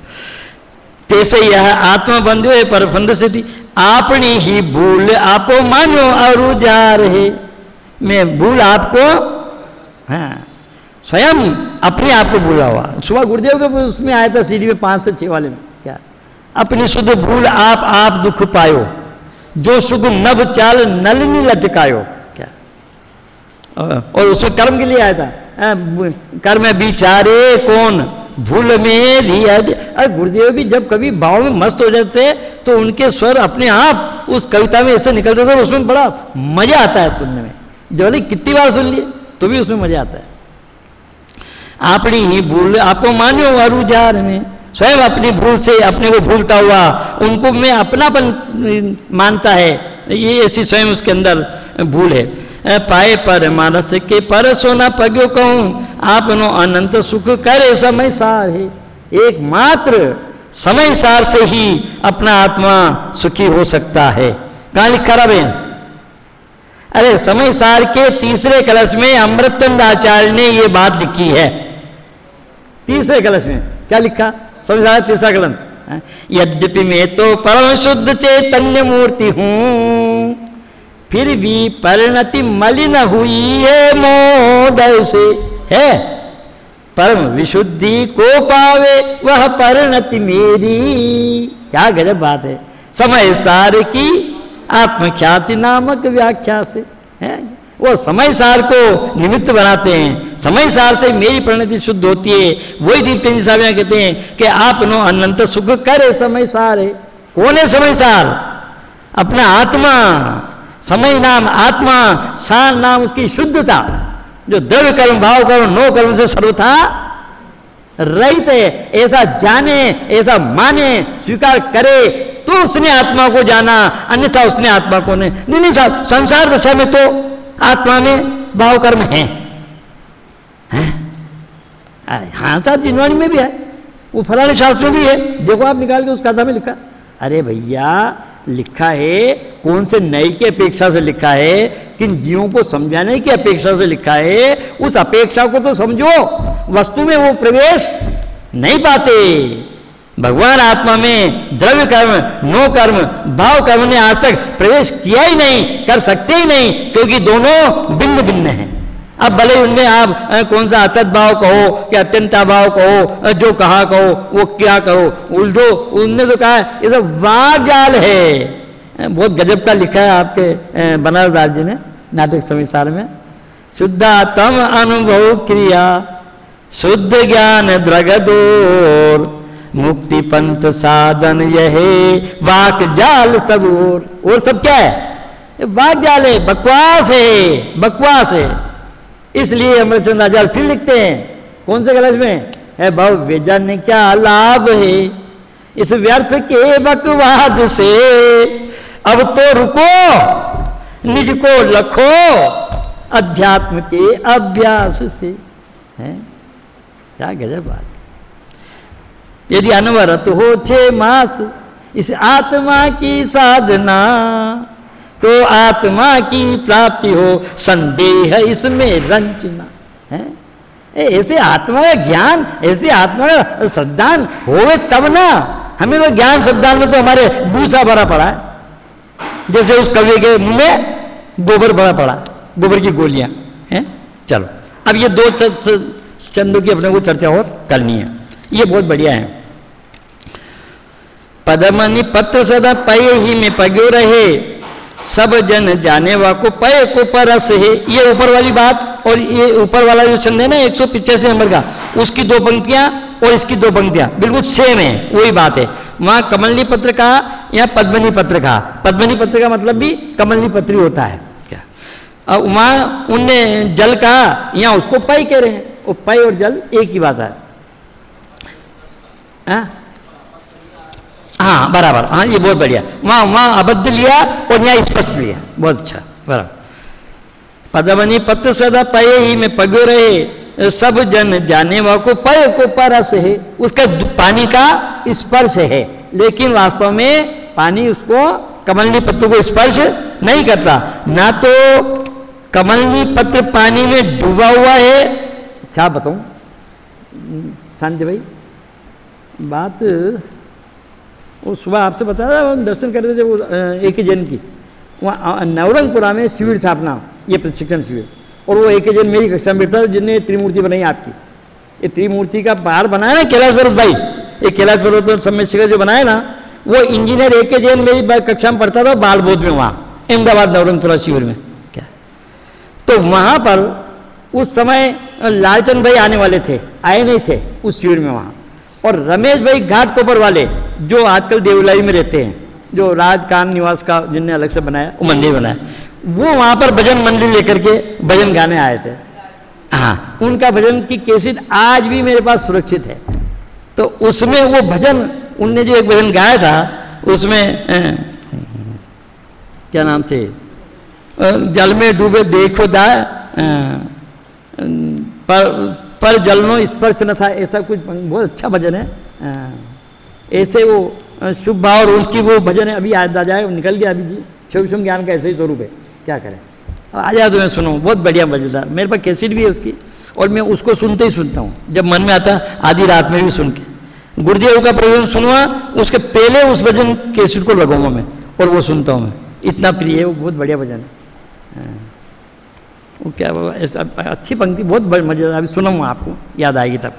तैसे यह आत्मा बंधो है पर फंद से थी, आपनी ही भूल आपो मानो और जा रहे। मैं भूल आपको, हाँ, स्वयं अपने आप को भूला हुआ। सुबह गुरुदेव के उसमें आया था सीढ़ी में 5 से 6 वाले में, क्या अपनी शुद्ध भूल आप दुख पायो, जो सुख नभ चाल नलिनी लटकायो। क्या, और उसमें कर्म के लिए आया था, कर्म विचारे कौन भूल में भी। अरे गुरुदेव भी जब कभी भाव में मस्त हो जाते तो उनके स्वर अपने आप उस कविता में ऐसे निकलते थे, उसमें बड़ा मजा आता है सुनने में। जो कितनी बार सुन लिए तो भी उसमें मजा आता है। अपनी ही भूल आपको मानो अरुजार में, स्वयं अपनी भूल से अपने को भूलता हुआ उनको मैं अपनापन मानता है, ये ऐसी स्वयं उसके अंदर भूल है। पाए पर मानस के पर सोना पग्यो कहूँ, आपनो अनंत सुख करे समय सार है। एकमात्र समय सार से ही अपना आत्मा सुखी हो सकता है। कहाँ लिखा रहा बहन? अरे समय सार के तीसरे कलश में अमृतचंद आचार्य ने ये बात लिखी है। तीसरे कलश में क्या लिखा? समय सार तीसरा कलश, यद्यपि मैं तो परम शुद्ध चैतन्य मूर्ति हूँ, फिर भी परिणति मलिन हुई है मोदय से। है परम विशुद्धि को पावे वह परिणति मेरी। क्या गजब बात है। समय सार की आत्मख्याति नामक व्याख्या से है, वो समय सार को निमित्त बनाते हैं, समय सार से मेरी परिणति शुद्ध होती है। वही दीप्ति साहब यहाँ कहते हैं कि आप नो अनंत सुख करे समय सार है। कौन है समय सार? अपना आत्मा। समय नाम आत्मा, सार नाम उसकी शुद्धता, जो द्रव्य कर्म भाव कर्म नो कर्म से सर्वथा रहित है। ऐसा जाने, ऐसा माने, स्वीकार करे, तो उसने आत्मा को जाना, अन्यथा उसने आत्मा को नहीं साहब, संसार दशा में तो आत्मा में भाव कर्म है। हाँ साहब, जिनवाणी में भी है, वो फलाने शास्त्र में भी है, देखो आप निकाल के उस कथा में लिखा। अरे भैया लिखा है, कौन से नए की अपेक्षा से लिखा है, किन जीवों को समझाने की अपेक्षा से लिखा है, उस अपेक्षा को तो समझो। वस्तु में वो प्रवेश नहीं पाते। भगवान आत्मा में द्रव्य कर्म, नो कर्म, भाव कर्म ने आज तक प्रवेश किया ही नहीं, कर सकते ही नहीं, क्योंकि दोनों भिन्न भिन्न हैं। अब भले उनमें आप कौन सा अतत भाव कहो कि अत्यंता भाव कहो, जो कहा कहो वो क्या कहो, उल्टो उनने तो कहा ये सब वाग्जाल है। बहुत गजब का लिखा है आपके बनारस दास जी ने नाटक संसार में। शुद्धात्म अनुभव क्रिया शुद्ध ज्ञान द्रगदोर, मुक्ति पंथ साधन यह वाक जाल सब और सब क्या है? वाक जाल है, बकवास है, बकवास है। इसलिए अमरचंद आचार्य फिर लिखते हैं कौन से कलश में है, भाव वेजन क्या लाभ है इस व्यर्थ के बकवाद से, अब तो रुको निज को लखो अध्यात्म के अभ्यास से। हैं क्या गजब बात है। यदि अनवरत हो 6 मास इस आत्मा की साधना, तो आत्मा की प्राप्ति हो संदेह इसमें रंचना है। ऐसे आत्मा का ज्ञान, ऐसे आत्मा का श्रद्धान होवे तब ना। हमें तो ज्ञान श्रद्धान में तो हमारे भूसा भरा पड़ा है, जैसे उस कवि के मुंह में गोबर भरा पड़ा, गोबर की गोलियां हैं। चलो अब ये 2 चंदों की अपने को चर्चा और करनी है, ये बहुत बढ़िया है। पदमनि पत्र सदा पय ही में पग्यो रहे, सब जन जाने वाको पय को परस है। ये ऊपर वाली बात और ये ऊपर वाला जो छंद है ना 185 नंबर का, उसकी 2 पंक्तियां और इसकी 2 पंक्तियां बिल्कुल सेम है, वही बात है। वहां कमलनी पत्र कहा, यहाँ पद्मनी पत्र कहा। पद्मनी पत्र का मतलब भी कमलनी पत्री होता है क्या। अब वहां उनने जल कहा, यहाँ उसको पय कह रहे हैं। वो पय और जल एक ही बात है। हाँ बराबर, हाँ ये बहुत बढ़िया। वहां अबद्ध लिया और यहाँ स्पष्ट लिया, बहुत अच्छा बराबर। पदमनी पत्र सदा पय ही में पग्यो रहे, सब जन जाने वा को पय को परस है। उसका पानी का स्पर्श है, लेकिन वास्तव में पानी उसको कमलनी पत्र को स्पर्श नहीं करता। ना तो कमलनी पत्र पानी में डूबा हुआ है, क्या बताऊं शांति भाई बात, वो सुबह आपसे बता रहा, दर्शन कर रहे थे वो एक जन की, वहाँ नवरंगपुरा में शिविर था अपना, ये प्रशिक्षण शिविर। और वो एक जन मेरी कक्षा में बैठा था जिनने त्रिमूर्ति बनाई आपकी। ये त्रिमूर्ति का पहाड़ बनाया ना कैलाश पर्वत भाई, ये कैलाश पर्वत और सम्मेद शिखर जो बनाया ना, वो इंजीनियर एक जन मेरी कक्षा में पढ़ता था बालबोध में, वहाँ अहमदाबाद नवरंगपुरा शिविर में क्या। तो वहाँ पर उस समय लालचंद भाई आने वाले थे, आए नहीं थे उस शिविर में वहाँ। और रमेश भाई घाट कोपर वाले जो आजकल देवलाई में रहते हैं, जो राजकान निवास का जिनने अलग से बनाया वो मंदिर बनाया, वो वहाँ पर भजन मंदिर लेकर के भजन गाने आए थे। हाँ, उनका भजन की कैसेट आज भी मेरे पास सुरक्षित है। तो उसमें वो भजन, उनने जो एक भजन गाया था उसमें क्या नाम से, जल में डूबे देखो दा पर जलनो स्पर्श न था, ऐसा कुछ बहुत अच्छा भजन है। ऐसे वो शुभ भाव और उनकी वो भजन है, अभी याद आ जाए, निकल गया अभी जी। छविषम ज्ञान का ऐसे ही स्वरूप है, क्या करें। आ जाए तो मैं सुनो, बहुत बढ़िया भजन, मेरे पास कैसेट भी है उसकी, और मैं उसको सुनते ही सुनता हूँ जब मन में आता, आधी रात में भी सुन के। गुरुदेव का प्रवचन सुनवा, उसके पहले उस भजन कैसेट को लगाऊंगा मैं और वो सुनता हूँ मैं, इतना प्रिय है वो, बहुत बढ़िया भजन है। वो क्या बाबा, ऐसा अच्छी पंक्ति, बहुत मजेदार, अभी सुनाऊंगा आपको, याद आएगी तब।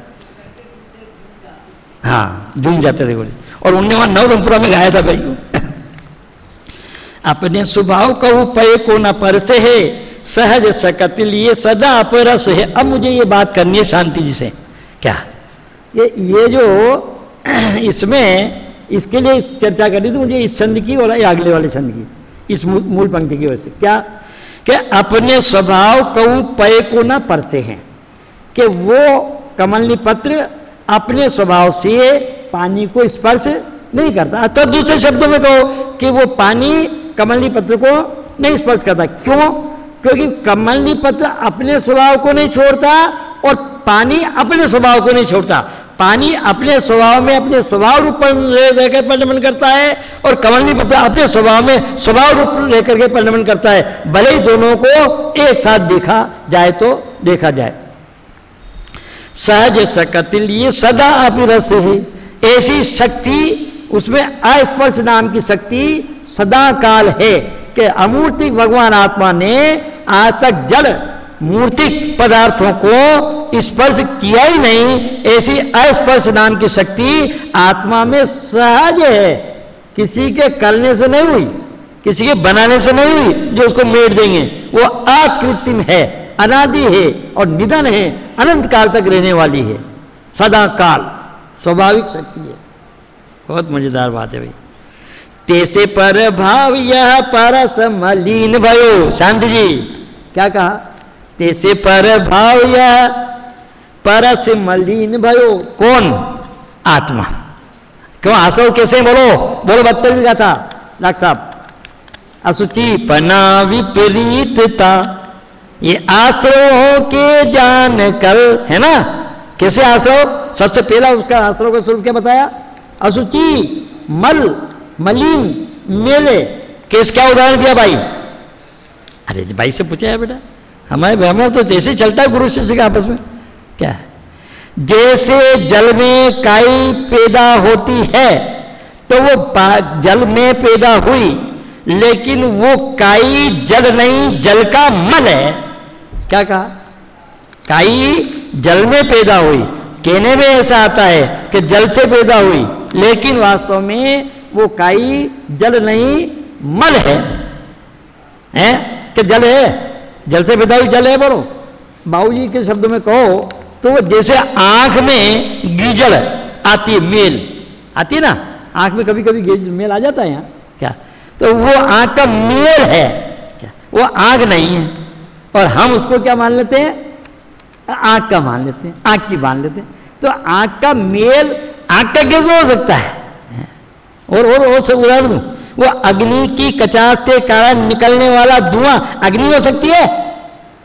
हाँ झूम जाते थे बोले, और उनने वहाँ नवरंगपुरा में गाया था भाई। अपने स्वभाव कहू पय को न परसे है, सहज सकत लिए सदा अपरस है। अब मुझे ये बात करनी है शांति जी से, क्या ये जो इसमें इसके लिए चर्चा करनी थी मुझे, इस छंद की और अगले वाले छंद की, इस मूल पंक्ति की वजह से। क्या कि अपने स्वभाव कहूँ पय को न परसे हैं, कि वो कमलनी पत्र अपने स्वभाव से पानी को स्पर्श नहीं करता। तो दूसरे शब्दों में कहो कि वो पानी कमलनी पत्र को नहीं स्पर्श करता। क्यों? क्योंकि कमलनी पत्र अपने स्वभाव को नहीं छोड़ता और पानी अपने स्वभाव को नहीं छोड़ता। पानी अपने स्वभाव में अपने स्वभाव रूप पर रहकर परिणमन करता है और कमलनी पत्र अपने स्वभाव में स्वभाव रूप लेकर के परिणमन करता है। भले ही दोनों को एक साथ देखा जाए तो देखा जाए। सहज सकतिल, ये सदा अविरस है। ऐसी शक्ति उसमें अस्पर्श नाम की शक्ति सदा काल है कि अमूर्तिक भगवान आत्मा ने आज तक जड़ मूर्तिक पदार्थों को स्पर्श किया ही नहीं। ऐसी अस्पर्श नाम की शक्ति आत्मा में सहज है, किसी के करने से नहीं हुई, किसी के बनाने से नहीं हुई जो उसको मेट देंगे। वो अकृत्रिम है, अनादि है और निधन है, अनंत काल तक रहने वाली है, सदा काल स्वाभाविक शक्ति है। बहुत मजेदार बात है भाई। तेसे पर भाव यह परस मलिन भयो। शांति जी क्या कहा? तेसे पर भाव यह परस मलिन भयो। कौन? आत्मा। क्यों आसव कैसे? बोलो बोलो, 72 का था डॉक्टर साहब। असुचि पना विपरीतता, ये आश्रव के जान कर, है ना? कैसे आश्रव? सबसे पहला उसका आश्रव का स्वरूप क्या बताया? असुचि, मल, मलिन, मेले। केस क्या उदाहरण दिया भाई? अरे भाई से पूछा है बेटा, हमारे तो जैसे चलता है गुरु शिष्य का आपस में। क्या है? जैसे जल में काई पैदा होती है तो वो जल में पैदा हुई, लेकिन वो काई जल नहीं, जल का मल है। क्या कहा? काई जल में पैदा हुई। कहने में ऐसा आता है कि जल से पैदा हुई, लेकिन वास्तव में वो काई जल नहीं, मल है। कि जल है, जल से पैदा हुई जल है। बोलो बाबूजी के शब्दों में कहो तो वो जैसे आंख में गीजड़ आती है, मेल आती है ना, आंख में कभी कभी मेल आ जाता है यहाँ। क्या? तो वो आंख का मेल है, क्या? वो आंख नहीं है और हम उसको क्या मान लेते हैं? आंख का मान लेते हैं, आंख की मान लेते हैं। तो आंख का मेल आंख का कैसे हो सकता है? और सब उदाहरण दूं, वो अग्नि की कचास के कारण निकलने वाला धुआं अग्नि हो सकती है?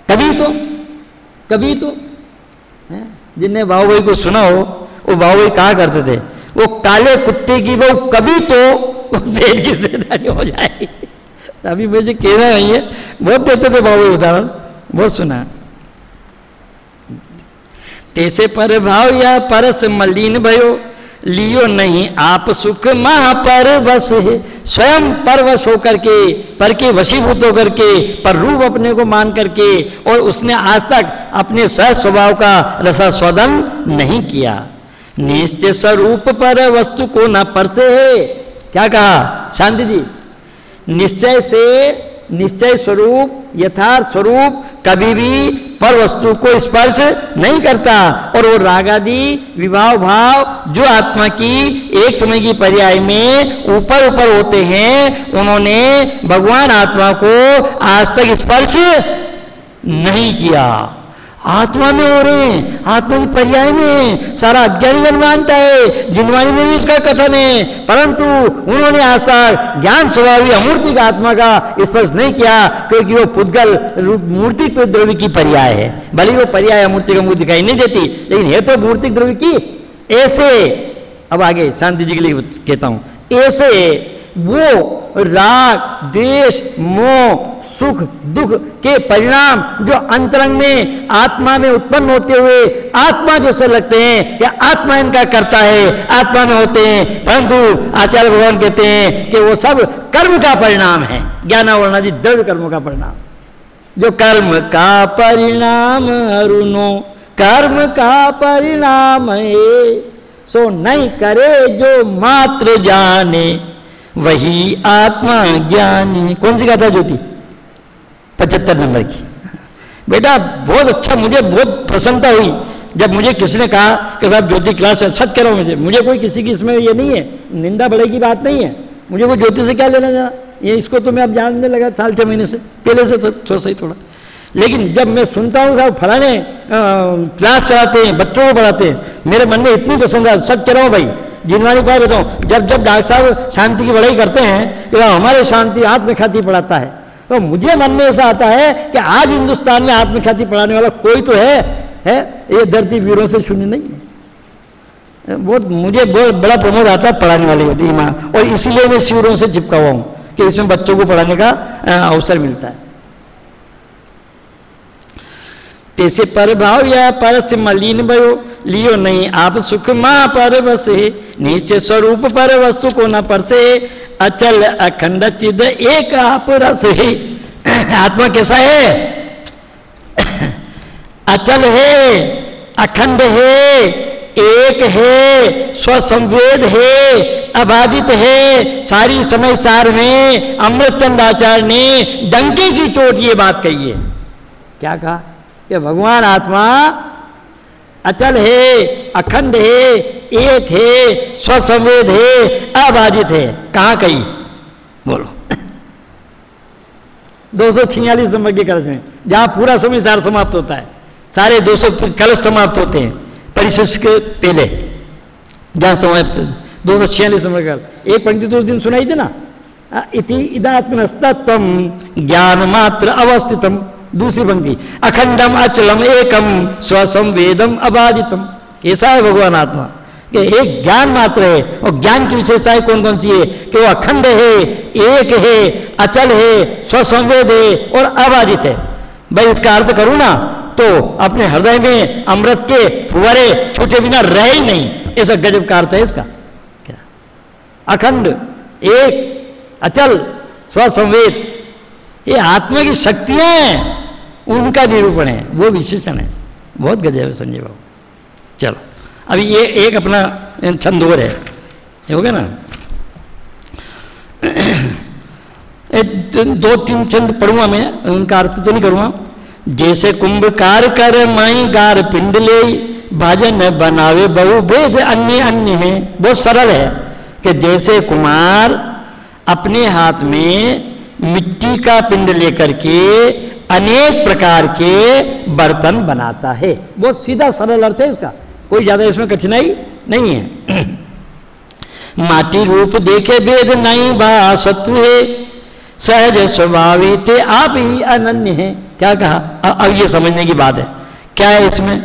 कभी तो जिनने बाहुबली को सुना हो, वो बाहुबली कहा करते थे, वो काले कुत्ते की बहू कभी तो शेर की सेनानी हो जाएगी। अभी मुझे कहना नहीं है, बहुत देते थे बाहुबली उदाहरण, बहुत सुना। तैसे पर भाव या परस मलिन भयो, लियो नहीं आप सुख महापर बस है। स्वयं परवश होकर के, पर के वशीभूत होकर के, पर रूप अपने को मान करके, और उसने आज तक अपने सहज स्वभाव का रसास्वादन नहीं किया। निश्चय स्वरूप पर वस्तु को न परसे है। क्या कहा शांति जी? निश्चय से, निश्चय स्वरूप, यथार्थ स्वरूप कभी भी पर वस्तु को स्पर्श नहीं करता। और वो रागादि विभाव भाव जो आत्मा की एक समय की पर्याय में ऊपर ऊपर होते हैं, उन्होंने भगवान आत्मा को आज तक स्पर्श नहीं किया। आत्मा में हो रहे हैं, आत्मा की पर्याय में सारा अज्ञानी जन मानता है, जिनवाणी में भी उसका कथन है, परंतु उन्होंने आज तक ज्ञान स्वभावी अमूर्तिक आत्मा का स्पर्श नहीं किया, क्योंकि वो पुद्गल मूर्तिक द्रव्य की पर्याय है। भले वो पर्याय अमूर्तिक अमूर्त दिखाई नहीं देती, लेकिन है तो मूर्तिक द्रव्य की। ऐसे, अब आगे शांति जी के लिए कहता हूं, ऐसे वो राग द्वेष मोह सुख दुख के परिणाम जो अंतरंग में आत्मा में उत्पन्न होते हुए आत्मा जैसे लगते हैं, या आत्मा इनका करता है, आत्मा में होते हैं, परंतु आचार्य भगवान कहते हैं कि वो सब कर्म का परिणाम है, ज्ञानावरणादि द्रव्य कर्मों का परिणाम। जो कर्म का परिणाम अरुणो, कर्म का परिणाम है, सो नहीं करे जो मात्र जाने, वही आत्मा ज्ञानी। कौन सी गाथा ज्योति? 75 नंबर की। बेटा बहुत अच्छा, मुझे बहुत प्रसन्नता हुई जब मुझे किसी ने कहा कि साहब ज्योति क्लास है। सच कह रहा हूँ, मुझे कोई किसी की इसमें ये नहीं है, निंदा बड़े की बात नहीं है, मुझे वो ज्योति से क्या लेना देना, ये इसको तो मैं अब जानने लगा साल 6 महीने से, पहले से तो थोड़ा सही थोड़ा। लेकिन जब मैं सुनता हूँ साहब फलाने क्लास चलाते हैं, बच्चों को पढ़ाते हैं, मेरे मन में इतनी पसंद है, सच कह रहा हूँ भाई, जिनवानी उपाय बताऊं, जब जब डॉक्टर साहब शांति की बड़ाई करते हैं कि हमारे शांति आत्मख्याति पढ़ाता है, तो मुझे मन में ऐसा आता है कि आज हिंदुस्तान में आत्मख्याति पढ़ाने वाला कोई तो है? ये धरती वीरों से शून्य नहीं है। बहुत मुझे बहुत बड़ा प्रमोद आता है पढ़ाने वाले होती है माँ, और इसीलिए मैं शिविरों से चिपका हुआ हूँ कि इसमें बच्चों को पढ़ाने का अवसर मिलता है। तैसे पर भाव या पर से मलिन भयो लियो नहीं आप सुख माँ पर बसे, नीचे स्वरूप पर वस्तु को न परसे, अचल अखंड चिद एक आप रस है। आत्मा कैसा है? अचल है, अखंड है, एक है, स्वसंवेद है, अबाधित है। सारी समय सार में अमृतचंद आचार्य ने डंके की चोट ये बात कही है। क्या कहा? कि भगवान आत्मा अचल है, अखंड है, एक है, स्वसंवेद है, अबाधित है। कहाँ कही? बोलो। 246 नंबर के कलश में, जहां पूरा समय सार समाप्त होता है, सारे 200 कलश समाप्त होते हैं परिशिष्ट के पहले, जहां समाप्त 246 नंबर का एक पंक्ति तो उस दिन सुनाई थी ना, इति इदात्मनस्तत्वम ज्ञान मात्र अवस्थितम। दूसरी पंक्ति अखंडम अचलम एकम स्वसंवेदम अबाधितम। कैसा है भगवान आत्मा? कि एक ज्ञान मात्र है, और ज्ञान की विशेषताएं कौन कौन सी है? कि वो अखंड है, एक है, अचल है, स्वसंवेद है और अबाधित है। भाई इसका अर्थ करूं ना तो अपने हृदय में अमृत के फुवारे छूटे बिना रहे ही नहीं, ऐसा गजब का अर्थ है इसका। क्या? अखंड, एक, अचल, स्वसंवेद, ये आत्मा की शक्तियां हैं, उनका निरूपण है, वो विशेषण है। बहुत गजब है संजय बाबू। चलो अभी ये एक अपना छंद और है, ये हो गया ना। 2-3 छंद पढ़ूंगा मैं, उनका अर्थ तो नहीं करूंगा। जैसे कुंभकार कर माई गार पिंड ले, भाजन बनावे बहु भेद अन्य अन्य है। बहुत सरल है कि जैसे कुमार अपने हाथ में मिट्टी का पिंड लेकर के अनेक प्रकार के बर्तन बनाता है। बहुत सीधा सरल अर्थ है इसका, कोई ज्यादा इसमें कठिनाई नहीं है। माटी रूप देखे भेद नहीं बा सत्व है, सहज स्वभावी ते आप ही अनन्य है। क्या कहा? अब ये समझने की बात है। क्या है इसमें?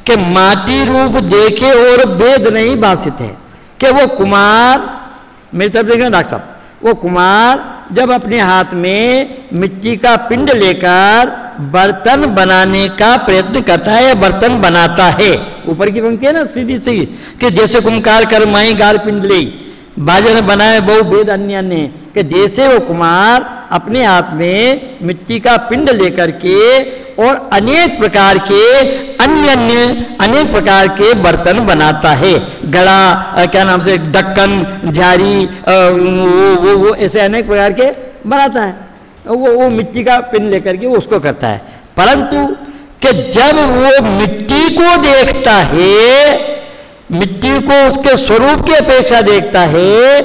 कि माटी रूप देखे और भेद नहीं भाषित है। कि वो कुमार, मेरी तरफ देखना डॉक्टर साहब, वो कुमार जब अपने हाथ में मिट्टी का पिंड लेकर बर्तन बनाने का प्रयत्न करता है या बर्तन बनाता है, ऊपर की पंक्ति है ना सीधी सी, कि जैसे कुम्हार कर माई गार पिंड ले, बाजन बनाए बहु भेद अन्य अन्य, कि जैसे वो कुमार अपने हाथ में मिट्टी का पिंड लेकर के और अनेक प्रकार के अनेक प्रकार के बर्तन बनाता है। घड़ा, क्या नाम से, ढक्कन, झारी, वो ऐसे अनेक प्रकार के बनाता है। वो मिट्टी का पिंड लेकर के वो उसको करता है। परंतु कि जब वो मिट्टी को देखता है, मिट्टी को उसके स्वरूप की अपेक्षा देखता है,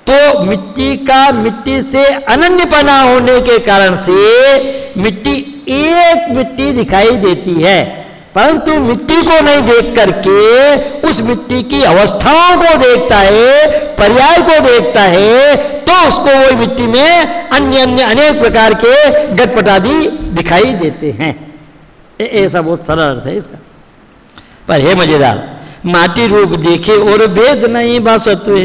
तो मिट्टी का मिट्टी से अनन्यपना होने के कारण से मिट्टी एक मिट्टी दिखाई देती है, परंतु मिट्टी को नहीं देख करके उस मिट्टी की अवस्थाओं को देखता है, पर्याय को देखता है, तो उसको वही मिट्टी में अन्य अनेक प्रकार के घटपटादि दिखाई देते हैं। ऐसा बहुत सरल अर्थ है इसका। पर है मजेदार, माटी रूप देखे और भेद नहीं भासत्व,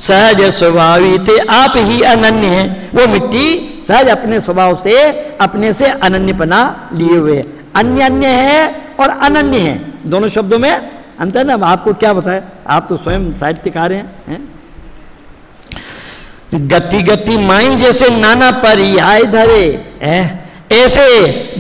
सहज स्वभावी थे आप ही अनन्य है। वो मिट्टी सहज अपने स्वभाव से, अपने से अनन्यपना लिए हुए, अन्य अन्य है और अनन्य है, दोनों शब्दों में अंतर ना। आपको क्या बताए, आप तो स्वयं साहित्यकार हैं। गति गति माई जैसे नाना पर्याय धरे, ऐसे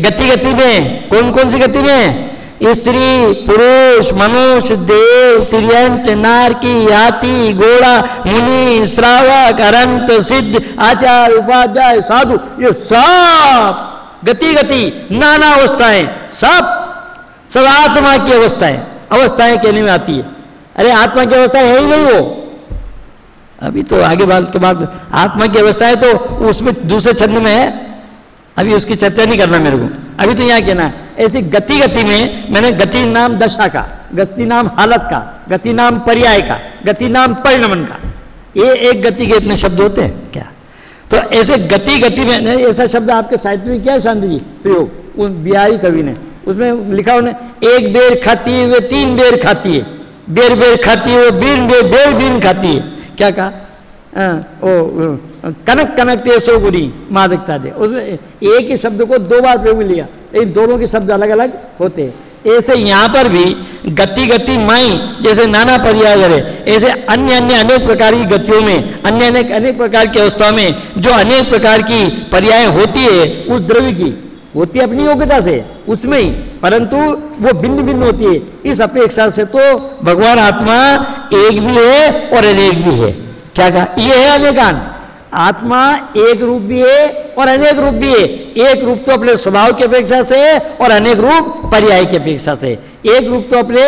गति गति में, कौन कौन सी गति में? स्त्री, पुरुष, मनुष्य, देव, तिर्यंत, नारकी, हाथी, घोड़ा, मुनि, श्रावक, अरंत, सिद्ध, आचार्य, उपाध्याय, साधु, ये सब गति गति नाना अवस्थाएं, सब आत्मा की अवस्थाएं कहने में आती है। अरे आत्मा की अवस्था है ही नहीं वो, अभी तो आगे बात के बाद आत्मा की अवस्था है तो उसमें दूसरे छंद में है अभी उसकी चर्चा नहीं करना मेरे को, अभी तो यहाँ कहना है ऐसे गति गति में मैंने गति नाम दशा का, गति नाम हालत का, गति नाम पर्याय का, गति नाम परिणमन का, ये एक गति के इतने शब्द होते हैं क्या? तो ऐसे गति गति में ऐसा शब्द आपके साहित्य में क्या है शांति जी प्रयोग उन बिहारी कवि ने, उसमें लिखा उन्हें एक बेर खाती है वे 3 बेर खाती है, बेर बेर खाती है वो बीन बेर बेर बीन खाती है, क्या कहा? ओ कनक कनक ते सो गुरी मादकता दे, उसमें एक ही शब्द को 2 बार प्रयोग लिया, लेकिन दोनों के शब्द अलग अलग होते हैं। ऐसे यहाँ पर भी गति गति माई जैसे नाना पर्याय करे, ऐसे अन्य अन्य अनेक प्रकार की गतियों में अन्य अनेक प्रकार की अवस्थाओं में जो अनेक प्रकार की पर्याय होती है उस द्रव्य की होती है अपनी योग्यता से उसमें ही, परंतु वो भिन्न भिन्न होती है। इस अपेक्षा से तो भगवान आत्मा एक भी है और अनेक भी है। क्या कहा? ये है अनेकान, आत्मा एक रूप भी है और अनेक रूप भी है। एक रूप तो अपने स्वभाव की अपेक्षा से और अनेक रूप पर्याय की अपेक्षा से। एक रूप तो अपने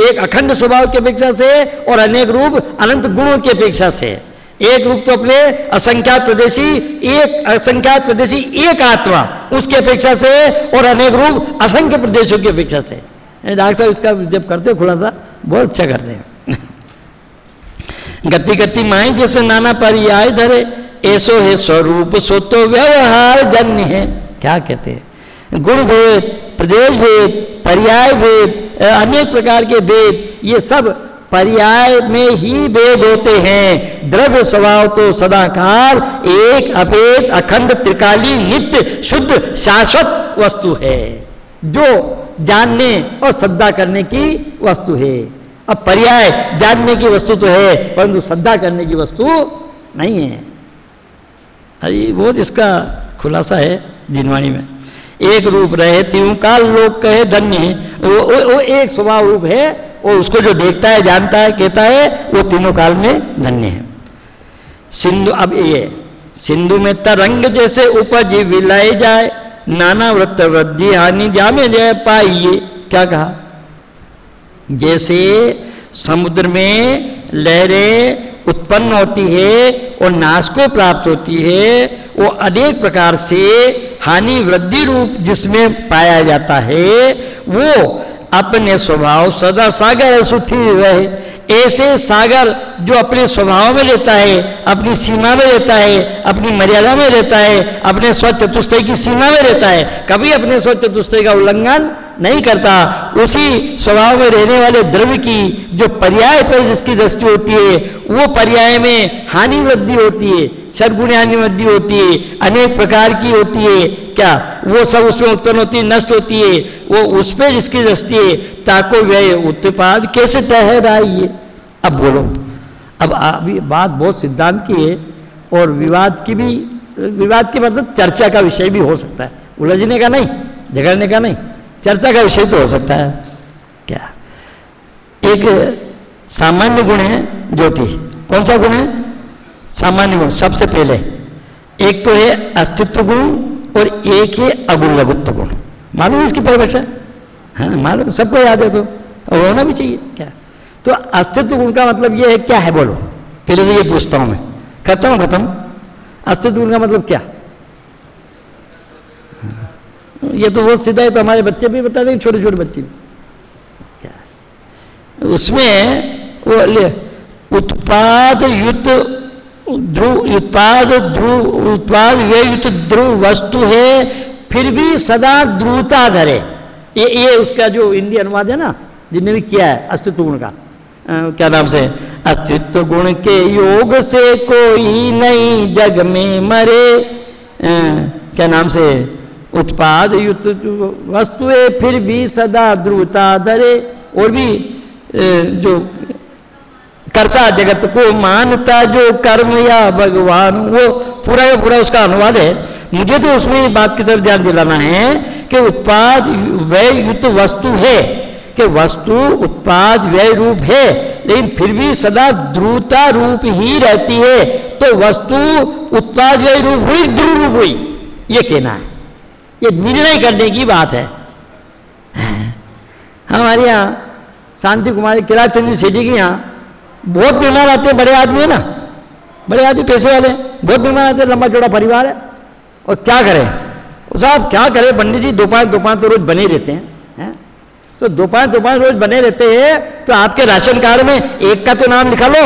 एक अखंड स्वभाव की अपेक्षा से और अनेक रूप अनंत गुणों की अपेक्षा से। एक रूप तो अपने असंख्यात प्रदेशी एक आत्मा उसकी अपेक्षा से और अनेक रूप असंख्य प्रदेशों की अपेक्षा से। डॉक्टर साहब इसका जब करते खुलासा बहुत अच्छा करते हैं। गति गति माई जैसे नाना पर्याय धरे, ऐसो है स्वरूप सो तो व्यवहार जन्य है। क्या कहते हैं? गुण भेद, प्रदेश भेद, पर्याय भेद, अनेक प्रकार के भेद, ये सब पर्याय में ही भेद होते हैं। द्रव्य स्वभाव तो सदाकाल एक अभेद अखंड त्रिकाली नित्य शुद्ध शाश्वत वस्तु है, जो जानने और श्रद्धा करने की वस्तु है। अब पर्याय जानने की वस्तु तो है परंतु श्रद्धा करने की वस्तु नहीं है। अरे बहुत इसका खुलासा है जिनवाणी में। एक रूप रहे तीनों काल लोग कहे धन्य है, वो एक स्वभाव रूप है और उसको जो देखता है जानता है कहता है वो तीनों काल में धन्य है। सिंधु, अब ये सिंधु में तरंग जैसे उपज विलय जाए, नाना वृत्त वृद्धि हानि जामे जय पाइए। क्या कहा? जैसे समुद्र में लहरें उत्पन्न होती है और नाश को प्राप्त होती है, वो अनेक प्रकार से हानि वृद्धि रूप जिसमें पाया जाता है वो अपने स्वभाव सदा सागर सुथी रहे। ऐसे सागर जो अपने स्वभाव में लेता है, अपनी सीमा में लेता है, अपनी मर्यादा में लेता है, अपने स्वचतुष्टय की सीमा में रहता है, कभी अपने स्वचतुष्टय का उल्लंघन नहीं करता। उसी स्वभाव में रहने वाले द्रव्य की जो पर्याय पर जिसकी दृष्टि होती है वो पर्याय में हानि वृद्धि होती है, षड्गुण हानि वृद्धि होती है, अनेक प्रकार की होती है। क्या वो सब उसमें उत्पन्न होती है, नष्ट होती है, वो उस पर जिसकी दृष्टि है ताको व्यय उत्पाद कैसे ठहराइए। अब बोलो, अब अभी बात बहुत सिद्धांत की है और विवाद की मतलब चर्चा का विषय भी हो सकता है, उलझने का नहीं, झगड़ने का नहीं, चर्चा का विषय तो हो सकता है। क्या एक सामान्य गुण है ज्योति, कौन सा गुण है? सामान्य गुण। सबसे पहले एक तो है अस्तित्व गुण और एक है अगुण लघुत्व गुण। मालूम है इसकी परिभाषा? हाँ मालूम, सबको याद है तो और होना भी चाहिए। क्या तो अस्तित्व गुण का मतलब ये है, क्या है बोलो? पहले तो ये पूछता हूं मैं, करता हूं खत्म। अस्तित्व गुण का मतलब क्या? ये तो बहुत सीधा है, तो हमारे बच्चे भी बता देंगे, छोटे छोटे बच्चे भी। क्या उसमें वो उत्पाद युक्त उत्पाद व्ययुक्त ध्रुव वस्तु है, फिर भी सदा ध्रुवता धरे। ये उसका जो हिंदी अनुवाद है ना, जिसने भी किया है अस्तित्व गुण का, क्या नाम से? अस्तित्व गुण के योग से कोई नहीं जग में मरे। क्या नाम से? उत्पाद युक्त वस्तु है फिर भी सदा ध्रुवता धरे। और भी जो कर्ता जगत को मानता जो कर्म या भगवान, वो पूरा का पूरा उसका अनुवाद है। मुझे तो उसमें बात की तरफ ध्यान दिलाना है कि उत्पाद व्यय युक्त वस्तु है, कि वस्तु उत्पाद व्यय रूप है लेकिन फिर भी सदा ध्रुवता रूप ही रहती है। तो वस्तु उत्पाद व्यय रूप हुई, ध्रुव रूप हुई, ये कहना है। ये निर्णय करने की बात है। हमारे यहाँ शांति कुमारी किरात चंद्र सेठी के यहाँ बहुत बीमार आते हैं, बड़े आदमी है ना, बड़े आदमी पैसे वाले बहुत बीमार आते हैं, लंबा चौड़ा परिवार है, और क्या करें? साहब क्या करें पंडित जी, दोपहर तो रोज बने रहते हैं, तो दोपहर रोज बने रहते हैं, तो आपके राशन कार्ड में एक का तो नाम लिखा लो,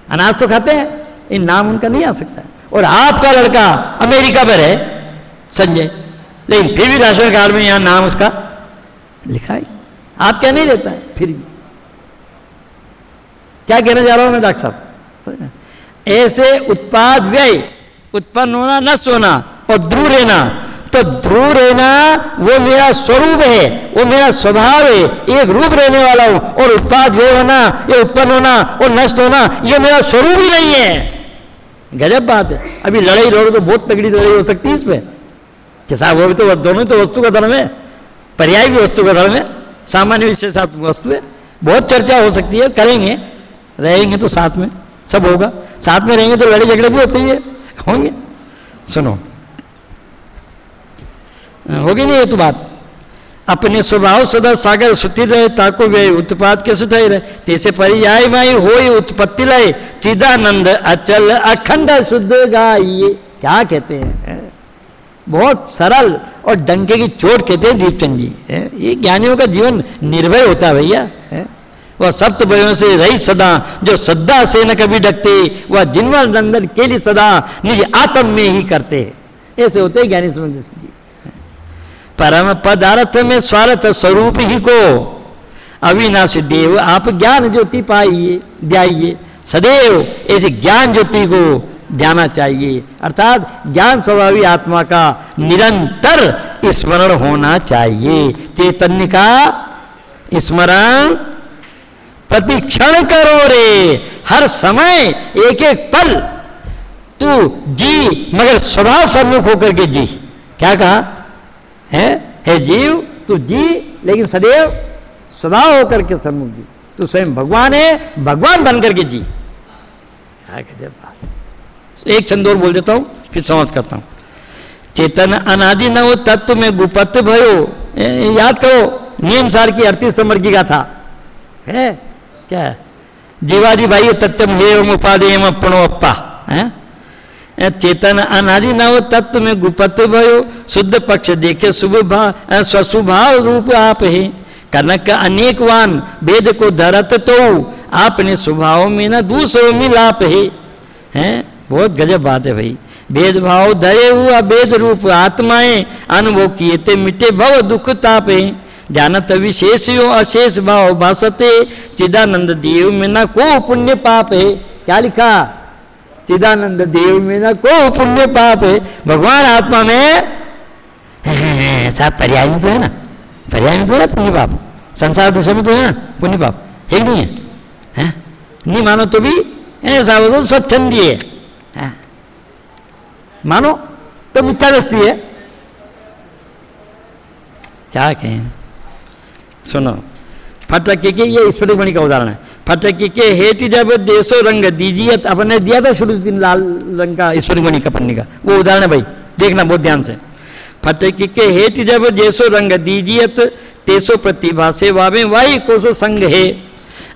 अनाज तो खाते हैं, इन नाम उनका नहीं आ सकता। और आपका लड़का अमेरिका पर है संजय, लेकिन फिर भी राशन कार्ड में यहां नाम उसका लिखा है, आप क्या नहीं रहता है फिर भी। क्या कहना चाह रहा हूं मैं डॉक्टर साहब, ऐसे उत्पाद व्यय, उत्पन्न होना नष्ट होना और ध्रुव रहना, तो ध्रुव रहना वो मेरा स्वरूप है, वो मेरा स्वभाव है, एक रूप रहने वाला हूं, और उत्पाद व्यय होना, ये उत्पन्न होना और नष्ट होना, ये मेरा स्वरूप ही नहीं है। गजब बात है। अभी लड़ाई लड़ो तो बहुत तगड़ी लड़ाई हो सकती है इस पर कि साहब वो भी तो दोनों तो वस्तु का धर्म है, पर्याय भी वस्तु का धर्म है, सामान्य विशेषात्मक वस्तु है, बहुत चर्चा हो सकती है, करेंगे, रहेंगे तो साथ में सब होगा, साथ में रहेंगे तो लड़ाई झगड़े भी होते ही होंगे। सुनो, होगी नहीं ये तो बात। अपने स्वभाव सदा सागर सुती रहे, ताको वे उत्पाद कैसे थे रहे, तैसे पर्याय माई होई उत्पत्ति लय, चिदानंद अचल अखंड शुद्ध गाइए। क्या कहते हैं, बहुत सरल और डंके की चोट कहते हैं दीपचंद जी। ये ज्ञानियों का जीवन निर्भय होता है भैया, वह सप्त भयों से रहित सदा, जो सदा से न कभी डकते, वह जिनवल नंदन के लिए सदा निज आत्म में ही करते। ऐसे होते हैं ज्ञानी संबंधी जी। परम पदार्थ में स्वार्थ स्वरूप ही को अविनाशी देव आप ज्ञान ज्योति पाइए ध्याइए, सदैव ऐसे ज्ञान ज्योति को ध्याना चाहिए, अर्थात ज्ञान स्वभावी आत्मा का निरंतर स्मरण होना चाहिए। चैतन्य का स्मरण प्रतिक्षण करो रे, हर समय एक एक पल तू जी, मगर स्वभाव सम्मुख होकर के जी। क्या कहा है जीव, तू जी लेकिन सदैव स्वभाव होकर के सम्मुख जी, तू स्वयं भगवान है, भगवान बन करके जी। एक छंद और बोल देता हूं फिर समाप्त करता हूं। चेतन अनादि न हो तत्व में गुपत भयो, याद करो नियम सार की 38 नंबर की गाथा है क्या, जीवादि भाई तत्व हे उपादेयम अपनो अप्पा है। चेतन अनादि न हो तत्व में गुपत भयो, शुद्ध पक्ष देखे शुभ भाव स्वस्वभाव रूप आप है। कनक अनेक वान वेद को धरत तो आपने स्वभाव में न दूसरों मिलाप है। बहुत गजब बात है भाई। भेदभाव धरे हुआ वेद रूप आत्माएं, अनुभव किए ते मिटे भव दुख ताप है। जानत विशेष यो अशेष भाव भासते, चिदानंद देव में न को पुण्य पाप है। क्या लिखा, चिदानंद देव में न को पुण्य पाप है। भगवान आत्मा में साथ पर्याय में तो है ना, पर्याय में तो है पुण्य पाप, संसार दशा में तो है ना पुण्य पाप, है कि नहीं है? नहीं मानो तो भी ऐसा हो तो स्वच्छंदी है, मानो तो मिथ्या दृष्टि है। क्या कहें, सुनो। फटके के ये स्फटिकमणि का उदाहरण है। फटके के हेठ जब देशो रंग दीजिए, अपन ने दिया था शुरू दिन लाल रंग का स्फटिकमणि का पन्नी का, वो उदाहरण है भाई, देखना बहुत ध्यान से। फटके के हेठ जब जैसो रंग दीजिए, तेसो प्रतिभा से वावे वाही कोसो संग है।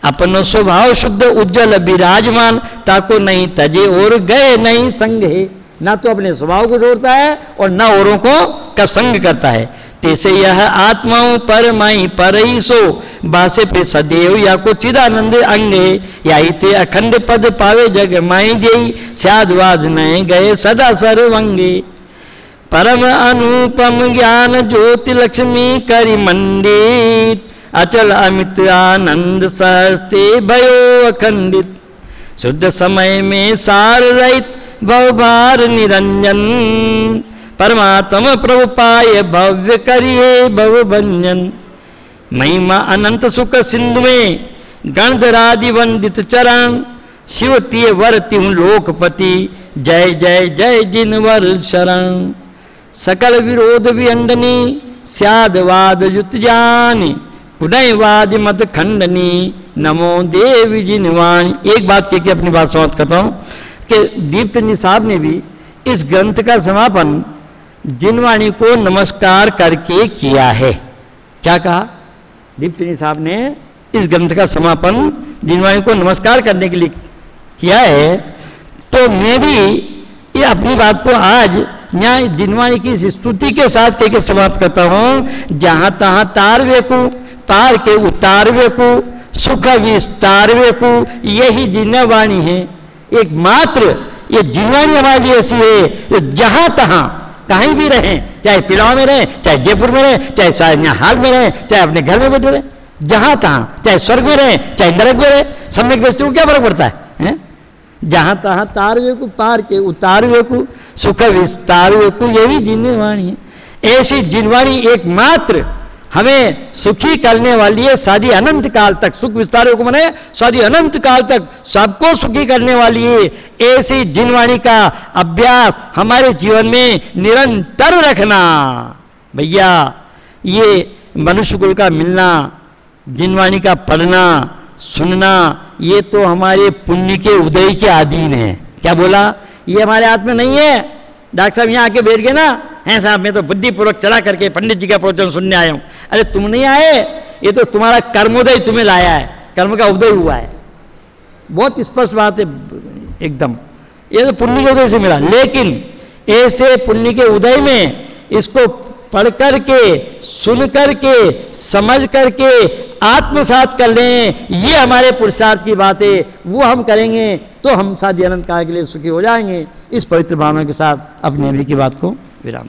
अपनो स्वभाव शुद्ध उज्जवल विराजमान, ताको नहीं तजे और गए नहीं संग है। ना तो अपने स्वभाव को जोड़ता है और ना औरों को का संग करता है। तैसे यह आत्माओं पर माई पर ही सो, बासे पे सदैव या को चिदानंद अंग है। याई ते अखंड पद पावे जग माई देई, स्यादवाद नए गए सदा सर्वंगे। परम अनुपम ज्ञान ज्योति लक्ष्मी करि मंडित, अचल अमित आनंद सहस्ते भयो अखंडित। शुद्ध समय में सार रहित भवभार निरंजन, परमात्म प्रभु पाए भव्य करिए भव भंजन। महिमा अनंत सुख सिंधु में गणधरादि वंदित चरण, शिव तिय वर तिहु लोकपति, जय जय जय जिनवर शरण। सकल विरोध विअंडनी, स्यादवाद युत जानी, उदयवाद मत खंडनी, नमो देवी जिनवाणी। एक बात कह के अपनी बात समाप्त करता हूँ कि दीप्तनी साहब ने भी इस ग्रंथ का समापन जिनवाणी को नमस्कार करके किया है। क्या कहा, दीप्तनी साहब ने इस ग्रंथ का समापन जिनवाणी को नमस्कार करने के लिए किया है। तो मैं भी ये अपनी बात को आज यहाँ जिनवाणी की इस स्तुति के साथ कह के समाप्त करता हूं, जहां तहां तारवे को पार के उतारवे को सुख विस्तारवे को, यही जिनवाणी है एकमात्र। ये जिनवाणी हमारे लिए ऐसी है जो जहां तहां कहीं भी रहें, चाहे पिलाव में रहें, चाहे जयपुर में रहें, चाहे शायद हाल में रहें, चाहे अपने घर में बैठे रहें, जहां तहां, चाहे स्वर्ग में रहें, चाहे नरक में रहें, सम्यक दृष्टि को क्या फर्क पड़ता है? जहां तहां तारवे को पार के उतारवे को सुख विस्तारवे को, यही जिनवाणी है। ऐसी जिनवाणी एकमात्र हमें सुखी करने वाली है, शादी अनंत काल तक। सुख विस्तार को मने शादी अनंत काल तक सबको सुखी करने वाली है। ऐसी जिनवाणी का अभ्यास हमारे जीवन में निरंतर रखना। भैया ये मनुष्य कुल का मिलना, जिनवाणी का पढ़ना सुनना, ये तो हमारे पुण्य के उदय के अधीन है। क्या बोला? ये हमारे हाथ में नहीं है। डॉक्टर साहब यहाँ आके बैठ गए ना, हैं साहब मैं तो बुद्धिपूर्वक चला करके पंडित जी का प्रवचन सुनने आया हूँ। अरे तुम नहीं आए, ये तो तुम्हारा कर्मोदय तुम्हें लाया है, कर्म का उदय हुआ है। बहुत स्पष्ट बात है एकदम। ये तो पुण्य के उदय से मिला, लेकिन ऐसे पुण्य के उदय में इसको पढ़ करके सुन करके समझ करके आत्मसात कर लें, ये हमारे पुरुषार्थ की बात है। वो हम करेंगे तो हम शादी अनंत काल के लिए सुखी हो जाएंगे। इस पवित्र भावना के साथ अपने अभी की बात को विराम।